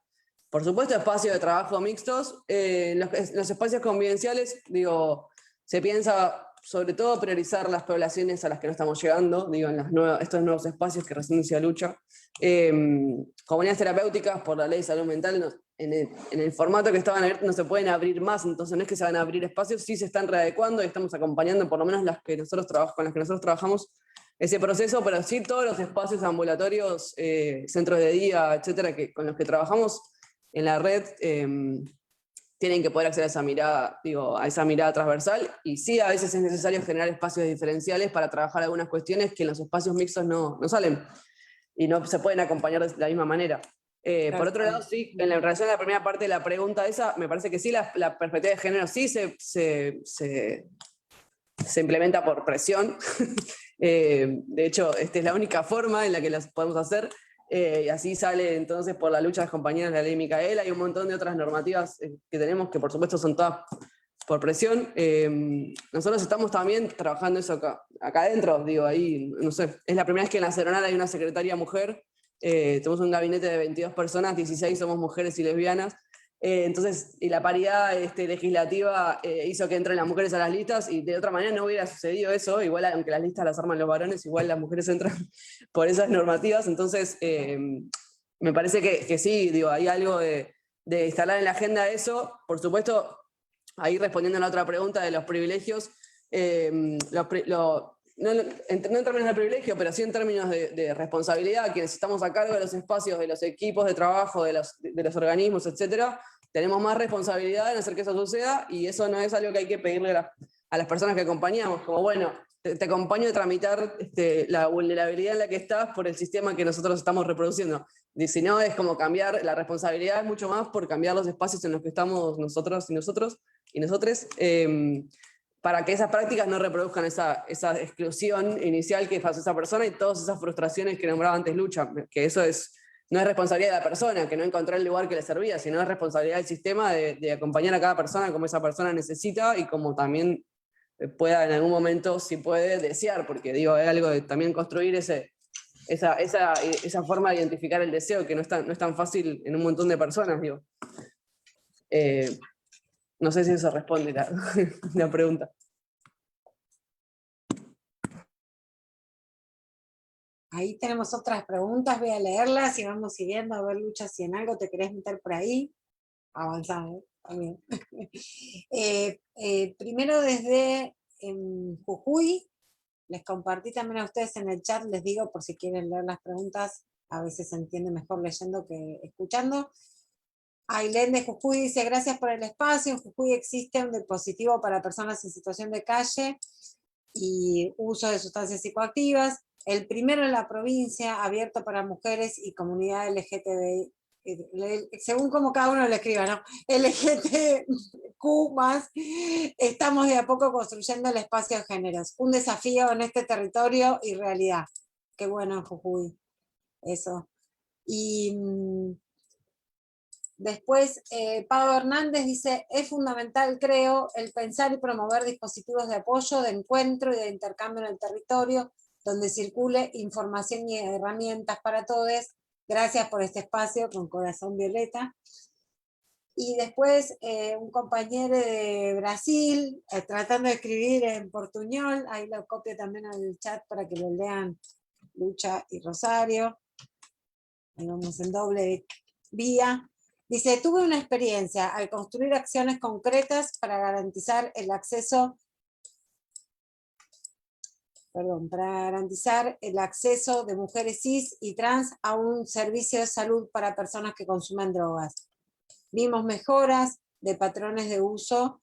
por supuesto, espacios de trabajo mixtos. Los espacios convivenciales, digo, se piensa, sobre todo priorizar las poblaciones a las que no estamos llegando, digo, en estos nuevos espacios que recién decía Lucha. Comunidades terapéuticas, por la ley de salud mental, en el formato que estaban abiertos no se pueden abrir más, entonces no es que se van a abrir espacios, sí se están readecuando y estamos acompañando, por lo menos con las que nosotros trabajamos, ese proceso, pero sí todos los espacios ambulatorios, centros de día, etcétera, con los que trabajamos en la red, tienen que poder acceder a esa mirada, a esa mirada transversal, y sí, a veces es necesario generar espacios diferenciales para trabajar algunas cuestiones que en los espacios mixtos no salen, y no se pueden acompañar de la misma manera. Por otro lado, sí, en la relación a la primera parte de la pregunta esa, me parece que sí, la perspectiva de género sí se implementa por presión. De hecho, esta es la única forma en la que las podemos hacer. Y así sale entonces por la lucha de las compañeras de la ley Micaela y un montón de otras normativas que tenemos, que por supuesto son todas por presión. Nosotros estamos también trabajando eso acá adentro, ahí, no sé, es la primera vez que en la Seronal hay una secretaria mujer. Tenemos un gabinete de 22 personas, 16 somos mujeres y lesbianas. Entonces, y la paridad legislativa hizo que entren las mujeres a las listas, y de otra manera no hubiera sucedido eso, igual aunque las listas las arman los varones, igual las mujeres entran por esas normativas. Entonces, me parece que sí, hay algo de instalar en la agenda eso. Por supuesto, ahí respondiendo a la otra pregunta de los privilegios, no en términos de privilegio, pero sí en términos de responsabilidad, quienes estamos a cargo de los espacios, de los equipos de trabajo, de los organismos, etcétera, tenemos más responsabilidad en hacer que eso suceda, y eso no es algo que hay que pedirle a las personas que acompañamos, como bueno, te acompaño a tramitar la vulnerabilidad en la que estás por el sistema que nosotros estamos reproduciendo. Y si no, es como cambiar, la responsabilidad es mucho más por cambiar los espacios en los que estamos nosotros y nosotros y nosotres, para que esas prácticas no reproduzcan esa exclusión inicial que hace esa persona y todas esas frustraciones que nombraba antes Lucha, que eso no es responsabilidad de la persona, que no encontró el lugar que le servía, sino es responsabilidad del sistema de acompañar a cada persona como esa persona necesita y como también pueda en algún momento, si puede, desear, porque es algo de también construir esa forma de identificar el deseo, que no es tan fácil en un montón de personas, no sé si eso responde la pregunta. Ahí tenemos otras preguntas, voy a leerlas y vamos siguiendo. A ver, Lucha, si en algo te querés meter por ahí, avanzamos. Primero desde Jujuy, les compartí también a ustedes en el chat, les digo por si quieren leer las preguntas, a veces se entiende mejor leyendo que escuchando. Ailén de Jujuy dice: gracias por el espacio. En Jujuy existe un dispositivo para personas en situación de calle y uso de sustancias psicoactivas. El primero en la provincia, abierto para mujeres y comunidad LGTBI, según como cada uno lo escriba, ¿no? LGTQ más. Estamos de a poco construyendo el espacio de géneros. Un desafío en este territorio y realidad. Qué bueno en Jujuy. Eso. Y después, Pablo Hernández dice: es fundamental, creo, el pensar y promover dispositivos de apoyo, de encuentro y de intercambio en el territorio, donde circule información y herramientas para todos. Gracias por este espacio, con corazón violeta. Y después un compañero de Brasil, tratando de escribir en portuñol, ahí lo copio también al chat para que lo lean Lucha y Rosario. Ahí vamos en doble vía. Dice: tuve una experiencia al construir acciones concretas para garantizar el acceso de mujeres cis y trans a un servicio de salud para personas que consumen drogas. Vimos mejoras de patrones de uso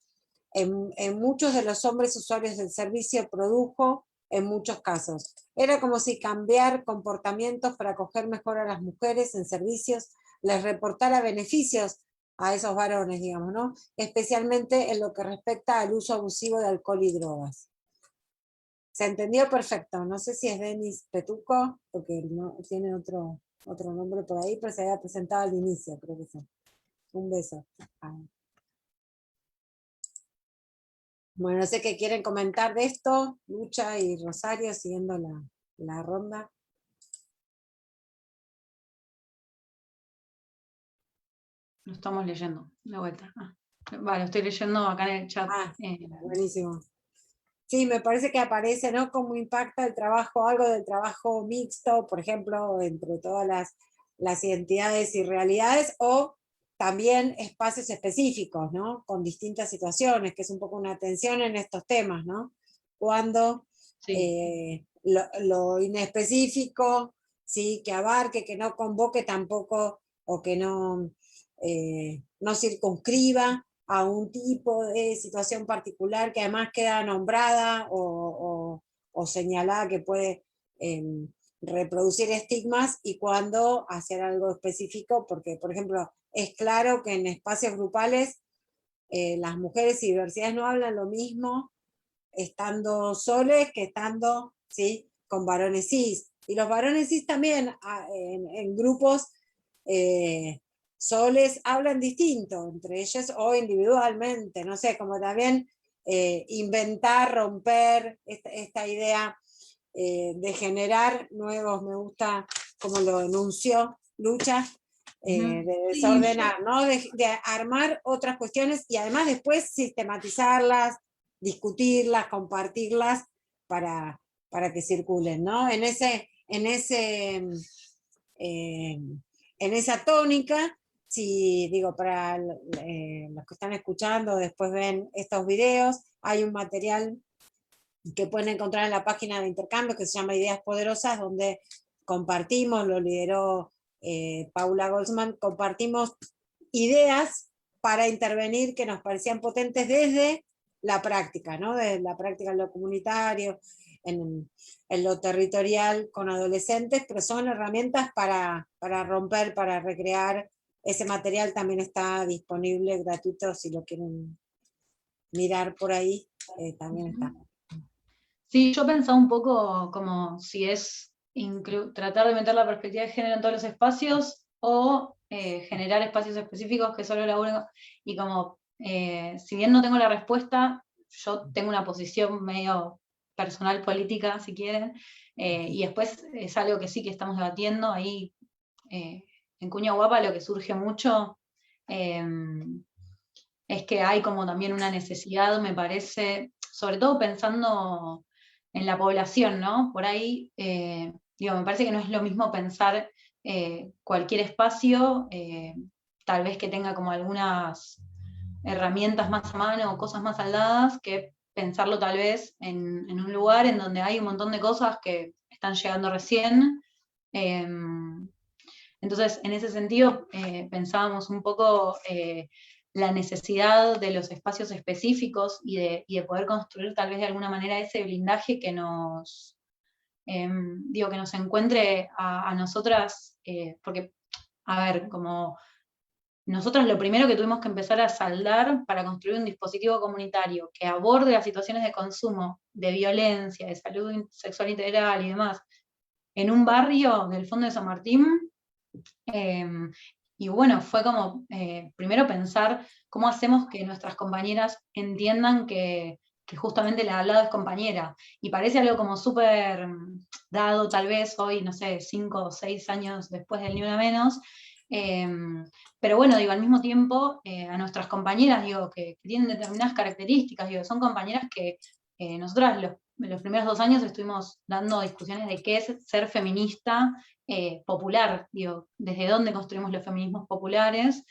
en muchos de los hombres usuarios del servicio, produjo en muchos casos. Era como si cambiar comportamientos para acoger mejor a las mujeres en servicios les reportara beneficios a esos varones, digamos, ¿no? Especialmente en lo que respecta al uso abusivo de alcohol y drogas. Se entendió perfecto. No sé si es Denis Petuco, porque no, tiene otro nombre por ahí, pero se había presentado al inicio, creo que sí. Un beso. Bueno, no sé qué quieren comentar de esto, Lucha y Rosario, siguiendo la ronda. Lo estamos leyendo, de vuelta. Vale, estoy leyendo acá en el chat. Buenísimo. Sí, me parece que aparece, ¿no? Cómo impacta el trabajo, algo del trabajo mixto, por ejemplo, entre todas las identidades y realidades, o también espacios específicos, ¿no? Con distintas situaciones, que es un poco una tensión en estos temas, ¿no? Cuando Sí. lo inespecífico, ¿sí? Que abarque, que no convoque tampoco, o que no circunscriba a un tipo de situación particular que además queda nombrada o señalada que puede reproducir estigmas, y cuando hacer algo específico, porque por ejemplo es claro que en espacios grupales las mujeres y diversidades no hablan lo mismo estando soles que estando, ¿sí? Con varones cis. Y los varones cis también en grupos soles hablan distinto entre ellos o individualmente, no sé, como también inventar, romper esta idea de generar nuevos, me gusta como lo enunció Lucha, de Sí, desordenar, ¿no? De armar otras cuestiones y además después sistematizarlas, discutirlas, compartirlas para que circulen, ¿no? En esa tónica, si digo, para los que están escuchando, después ven estos videos, hay un material que pueden encontrar en la página de intercambio que se llama Ideas Poderosas, donde compartimos, lo lideró Paula Goldsman, compartimos ideas para intervenir que nos parecían potentes desde la práctica, ¿no? Desde la práctica en lo comunitario, en lo territorial con adolescentes, pero son herramientas para romper, para recrear. Ese material también está disponible gratuito si lo quieren mirar por ahí, también está. Sí, yo pensaba un poco como si es tratar de meter la perspectiva de género en todos los espacios o generar espacios específicos que solo laburen. Y como, si bien no tengo la respuesta, yo tengo una posición medio personal política, si quieren, y después es algo que sí que estamos debatiendo ahí en Cuña Guapa. Lo que surge mucho es que hay como también una necesidad, me parece, sobre todo pensando en la población, ¿no? Por ahí, digo, me parece que no es lo mismo pensar cualquier espacio, tal vez que tenga como algunas herramientas más a mano o cosas más saldadas, que pensarlo tal vez en un lugar en donde hay un montón de cosas que están llegando recién. Entonces, en ese sentido, pensábamos un poco la necesidad de los espacios específicos y de poder construir tal vez de alguna manera ese blindaje que nos, que nos encuentre a nosotras, porque, a ver, como nosotras lo primero que tuvimos que empezar a saldar para construir un dispositivo comunitario que aborde las situaciones de consumo, de violencia, de salud sexual integral y demás, en un barrio del fondo de San Martín. Y bueno, fue como primero pensar cómo hacemos que nuestras compañeras entiendan que justamente la al lado es compañera. Y parece algo como súper dado tal vez hoy, no sé, 5 o 6 años después del Ni Una Menos. Pero bueno, digo, al mismo tiempo, a nuestras compañeras, digo, que tienen determinadas características, digo, son compañeras que nosotras los primeros 2 años estuvimos dando discusiones de qué es ser feminista popular, digo, desde dónde construimos los feminismos populares,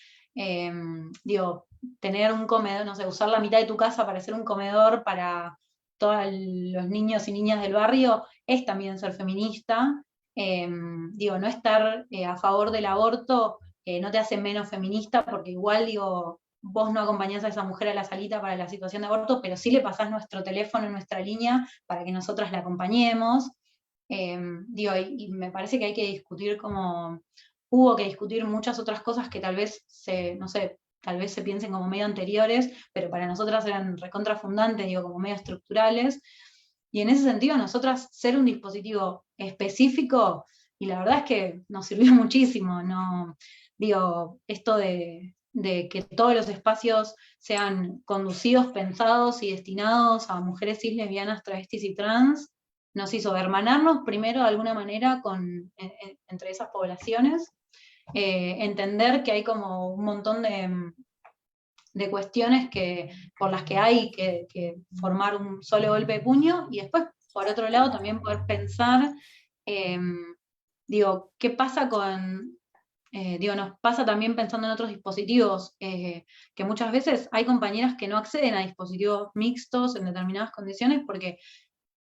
digo, tener un comedor, no sé, usar la mitad de tu casa para hacer un comedor para todos los niños y niñas del barrio, es también ser feminista. Digo, no estar a favor del aborto no te hace menos feminista, porque igual, digo, vos no acompañás a esa mujer a la salita para la situación de aborto, pero sí le pasás nuestro teléfono en nuestra línea para que nosotras la acompañemos. Digo, y me parece que hay que discutir como, hubo que discutir muchas otras cosas que tal vez no sé, tal vez se piensen como medio anteriores, pero para nosotras eran recontrafundantes, digo, como medio estructurales. Y en ese sentido, nosotras ser un dispositivo específico, y la verdad es que nos sirvió muchísimo, no, digo, esto de que todos los espacios sean conducidos, pensados y destinados a mujeres cis, lesbianas, travestis y trans, nos hizo hermanarnos primero de alguna manera entre esas poblaciones, entender que hay como un montón de cuestiones por las que hay que formar un solo golpe de puño, y después, por otro lado, también poder pensar, digo, ¿qué pasa con... nos pasa también pensando en otros dispositivos, que muchas veces hay compañeras que no acceden a dispositivos mixtos en determinadas condiciones porque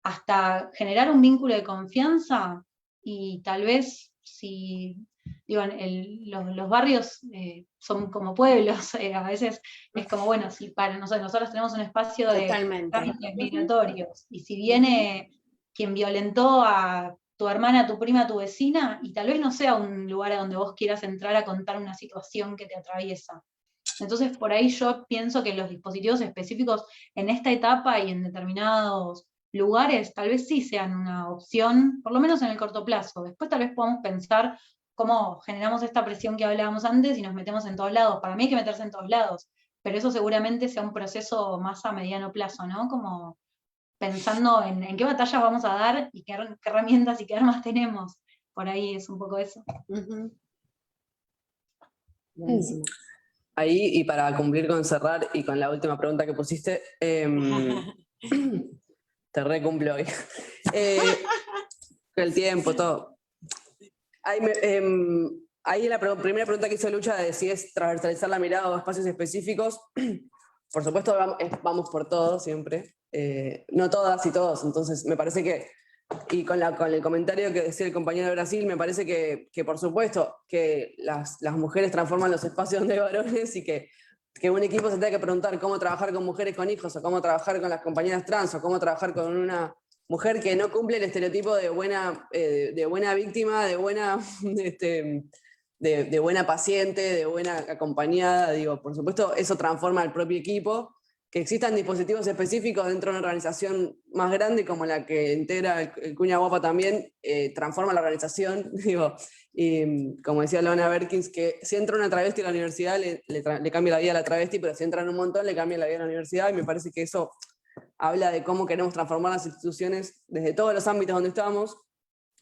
hasta generar un vínculo de confianza, y tal vez si, digo, los barrios son como pueblos, a veces es como, bueno, si para nosotros tenemos un espacio de Totalmente. trámites migratorios, y si viene quien violentó a tu hermana, a tu prima, a tu vecina, y tal vez no sea un lugar a donde vos quieras entrar a contar una situación que te atraviesa. Entonces, por ahí yo pienso que los dispositivos específicos en esta etapa y en determinados lugares tal vez sí sean una opción, por lo menos en el corto plazo. Después tal vez podamos pensar cómo generamos esta presión que hablábamos antes y nos metemos en todos lados. Para mí hay que meterse en todos lados, pero eso seguramente sea un proceso más a mediano plazo, ¿no? Como pensando en qué batallas vamos a dar y qué herramientas y qué armas tenemos. Por ahí es un poco eso. Buenísimo. Ahí, y para cumplir con cerrar y con la última pregunta que pusiste, te recumplo hoy. El tiempo, todo. Ahí la primera pregunta que hizo Lucha de si es transversalizar la mirada o espacios específicos. Por supuesto, vamos por todo siempre. No todas y todos. Entonces, me parece que, y con el comentario que decía el compañero de Brasil, me parece que por supuesto, que las mujeres transforman los espacios donde hay varones y que un equipo se tenga que preguntar cómo trabajar con mujeres con hijos, o cómo trabajar con las compañeras trans, o cómo trabajar con una mujer que no cumple el estereotipo de buena víctima, de buena, de buena paciente, de buena acompañada. Digo, por supuesto, eso transforma al propio equipo. Que existan dispositivos específicos dentro de una organización más grande como la que integra el Cuña Guapa también, transforma la organización. Digo, y como decía Lona Berkins, que si entra una travesti a la universidad le cambia la vida a la travesti, pero si entran un montón le cambia la vida a la universidad, y me parece que eso habla de cómo queremos transformar las instituciones desde todos los ámbitos donde estamos.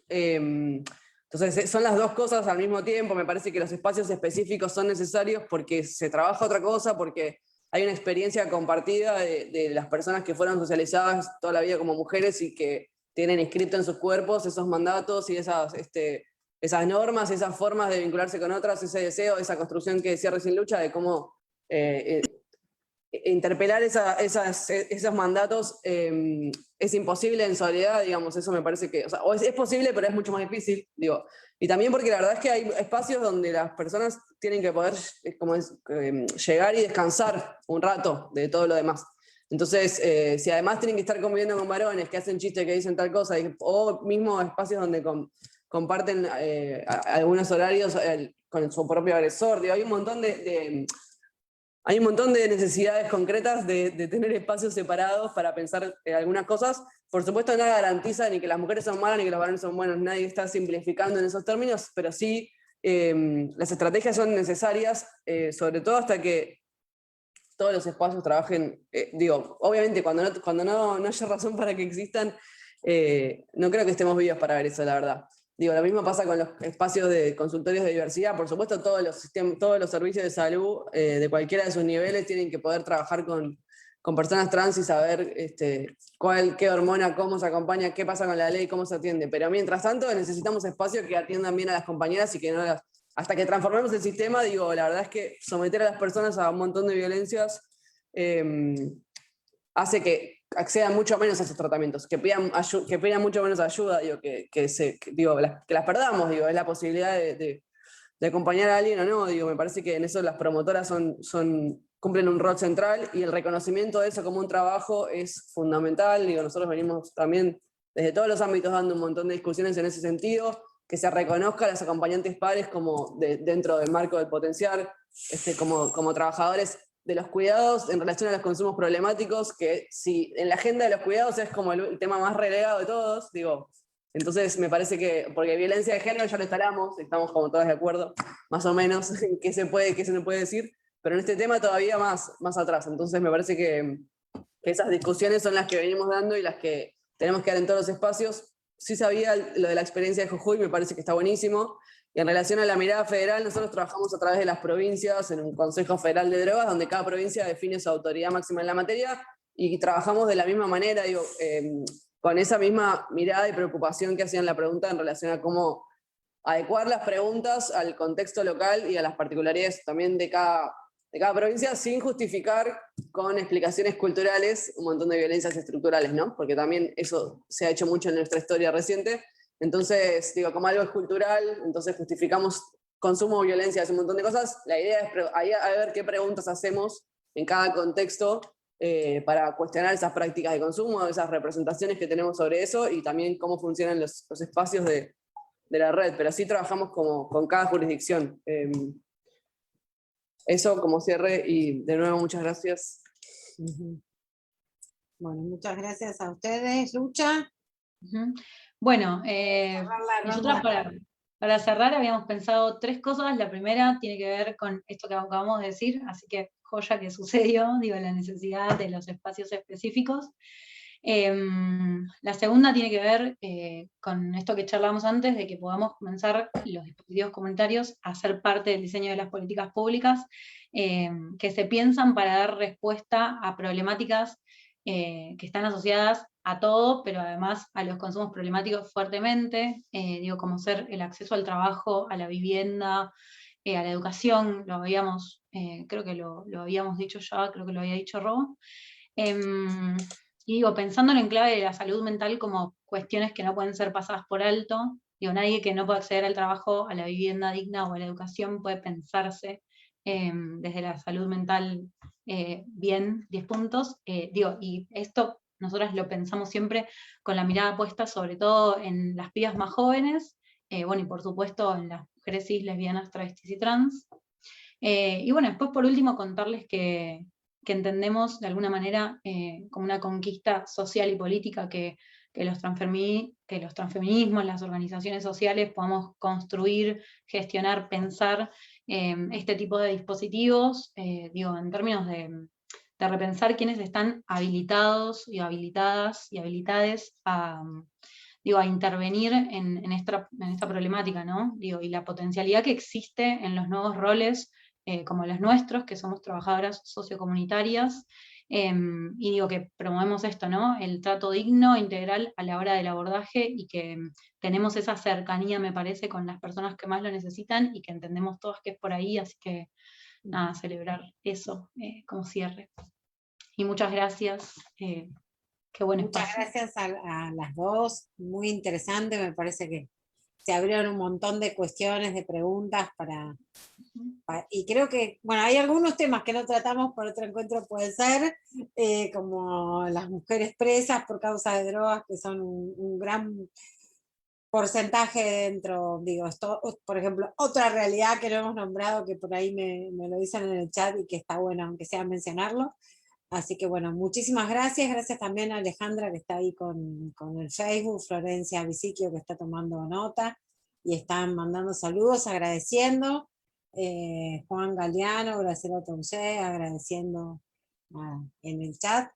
Entonces son las dos cosas al mismo tiempo. Me parece que los espacios específicos son necesarios porque se trabaja otra cosa, porque hay una experiencia compartida de las personas que fueron socializadas toda la vida como mujeres y que tienen inscrito en sus cuerpos esos mandatos y esas normas, esas formas de vincularse con otras, ese deseo, esa construcción que decía recién Lucha, de cómo interpelar esos mandatos es imposible en soledad, digamos. Eso me parece que, o es posible, pero es mucho más difícil, digo. Y también porque la verdad es que hay espacios donde las personas tienen que poder llegar y descansar un rato de todo lo demás. Entonces, si además tienen que estar conviviendo con varones que hacen chistes, que dicen tal cosa, o mismo espacios donde comparten algunos horarios con su propio agresor, digo, hay un montón de necesidades concretas de tener espacios separados para pensar algunas cosas. Por supuesto, nada garantiza ni que las mujeres son malas ni que los varones son buenos. Nadie está simplificando en esos términos, pero sí las estrategias son necesarias, sobre todo hasta que todos los espacios trabajen. Obviamente, cuando no haya razón para que existan, no creo que estemos vivos para ver eso, la verdad. Lo mismo pasa con los espacios de consultorios de diversidad. Por supuesto, todos los servicios de salud de cualquiera de sus niveles tienen que poder trabajar con personas trans y saber qué hormona, cómo se acompaña, qué pasa con la ley, cómo se atiende. Pero mientras tanto necesitamos espacios que atiendan bien a las compañeras y que no hasta que transformemos el sistema. La verdad es que someter a las personas a un montón de violencias hace que accedan mucho menos a esos tratamientos, que pidan mucho menos ayuda, que las perdamos, es la posibilidad de acompañar a alguien o no. Me parece que en eso las promotoras cumplen un rol central, y el reconocimiento de eso como un trabajo es fundamental. Nosotros venimos también desde todos los ámbitos dando un montón de discusiones en ese sentido, que se reconozca a las acompañantes pares como dentro del marco del potenciar, como trabajadores de los cuidados en relación a los consumos problemáticos, que si en la agenda de los cuidados es como el tema más relegado de todos, entonces me parece que, porque violencia de género ya lo estamos como todas de acuerdo, más o menos, en qué se puede, qué se no puede decir, pero en este tema todavía más atrás. Entonces me parece que esas discusiones son las que venimos dando y las que tenemos que dar en todos los espacios. Sí sabía lo de la experiencia de Jujuy, me parece que está buenísimo. Y en relación a la mirada federal, nosotros trabajamos a través de las provincias en un Consejo Federal de Drogas, donde cada provincia define su autoridad máxima en la materia, y trabajamos de la misma manera, digo, con esa misma mirada y preocupación que hacían la pregunta en relación a cómo adecuar las preguntas al contexto local y a las particularidades también de cada provincia, sin justificar con explicaciones culturales un montón de violencias estructurales, ¿no? Porque también eso se ha hecho mucho en nuestra historia reciente. Entonces, digo, como algo es cultural, entonces justificamos consumo, violencia, un montón de cosas. La idea es a ver qué preguntas hacemos en cada contexto para cuestionar esas prácticas de consumo, esas representaciones que tenemos sobre eso, y también cómo funcionan los espacios de la red, pero sí trabajamos con cada jurisdicción. Eso como cierre, y de nuevo muchas gracias. Bueno, muchas gracias a ustedes, Lucha. Bueno, nosotros para cerrar habíamos pensado 3 cosas. La primera tiene que ver con esto que acabamos de decir, así que joya que sucedió, digo, la necesidad de los espacios específicos. La segunda tiene que ver con esto que charlábamos antes, de que podamos comenzar los dispositivos comunitarios a ser parte del diseño de las políticas públicas que se piensan para dar respuesta a problemáticas que están asociadas a todo, pero además a los consumos problemáticos fuertemente, digo, como ser el acceso al trabajo, a la vivienda, a la educación, lo habíamos, creo que lo habíamos dicho ya, creo que lo había dicho Ro. Y digo, pensándolo en clave de la salud mental como cuestiones que no pueden ser pasadas por alto, digo, nadie que no pueda acceder al trabajo, a la vivienda digna o a la educación puede pensarse desde la salud mental bien, 10 puntos. Digo, y esto nosotras lo pensamos siempre con la mirada puesta sobre todo en las pibas más jóvenes, bueno, y por supuesto en las mujeres cis, lesbianas, travestis y trans. Y bueno, después por último contarles que entendemos de alguna manera como una conquista social y política que los transfeminismos, las organizaciones sociales podamos construir, gestionar, pensar este tipo de dispositivos, digo, en términos de repensar quiénes están habilitados y habilitadas y habilitades a intervenir en esta problemática, ¿no? Digo, y la potencialidad que existe en los nuevos roles como los nuestros, que somos trabajadoras sociocomunitarias, y digo que promovemos esto, ¿no? El trato digno, integral a la hora del abordaje, y que tenemos esa cercanía, me parece, con las personas que más lo necesitan, y que entendemos todas que es por ahí, así que nada, celebrar eso como cierre. Y muchas gracias. Qué buen Muchas espacio. gracias a las dos, muy interesante, me parece que se abrieron un montón de cuestiones, de preguntas y creo que, bueno, hay algunos temas que no tratamos, por otro encuentro puede ser, como las mujeres presas por causa de drogas, que son un gran porcentaje dentro, digo, esto, por ejemplo, otra realidad que no hemos nombrado, que por ahí me lo dicen en el chat y que está bueno, aunque sea mencionarlo. Así que bueno, muchísimas gracias. Gracias también a Alejandra, que está ahí con el Facebook, Florencia Bisiquio, que está tomando nota y están mandando saludos, agradeciendo. Juan Galeano, Graciela Toncé, agradeciendo en el chat.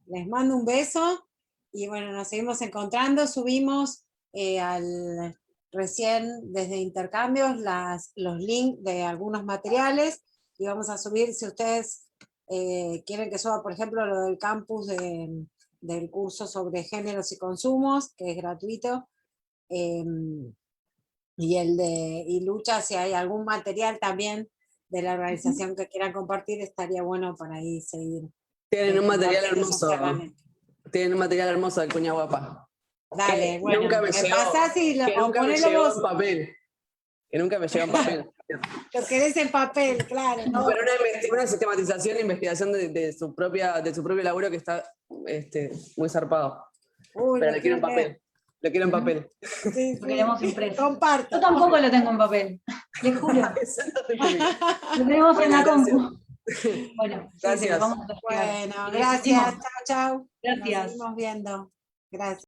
Les mando un beso y bueno, nos seguimos encontrando. Subimos recién desde Intercambios los links de algunos materiales y vamos a subir, si ustedes quieren que suba, por ejemplo, lo del campus del curso sobre géneros y consumos, que es gratuito, y Lucha, si hay algún material también de la organización que quieran compartir, estaría bueno para ahí seguir. Tienen un material hermoso. Tienen un material hermoso del Cuña Guapa. Dale, bueno, nunca me llegó, pasás y nunca me llegó en papel. Que nunca me llegó en papel. Lo querés en papel, claro. No, pero una sistematización e investigación de su propio laburo que está muy zarpado. Pero lo quiero en papel. Lo quiero en papel. Sí, lo queremos impreso. Comparto. Yo tampoco lo tengo en papel, les juro. Lo tenemos en la compu. Bueno, gracias. Sí, vamos a bueno, gracias. Chao, chao. Gracias. Nos seguimos viendo. Gracias.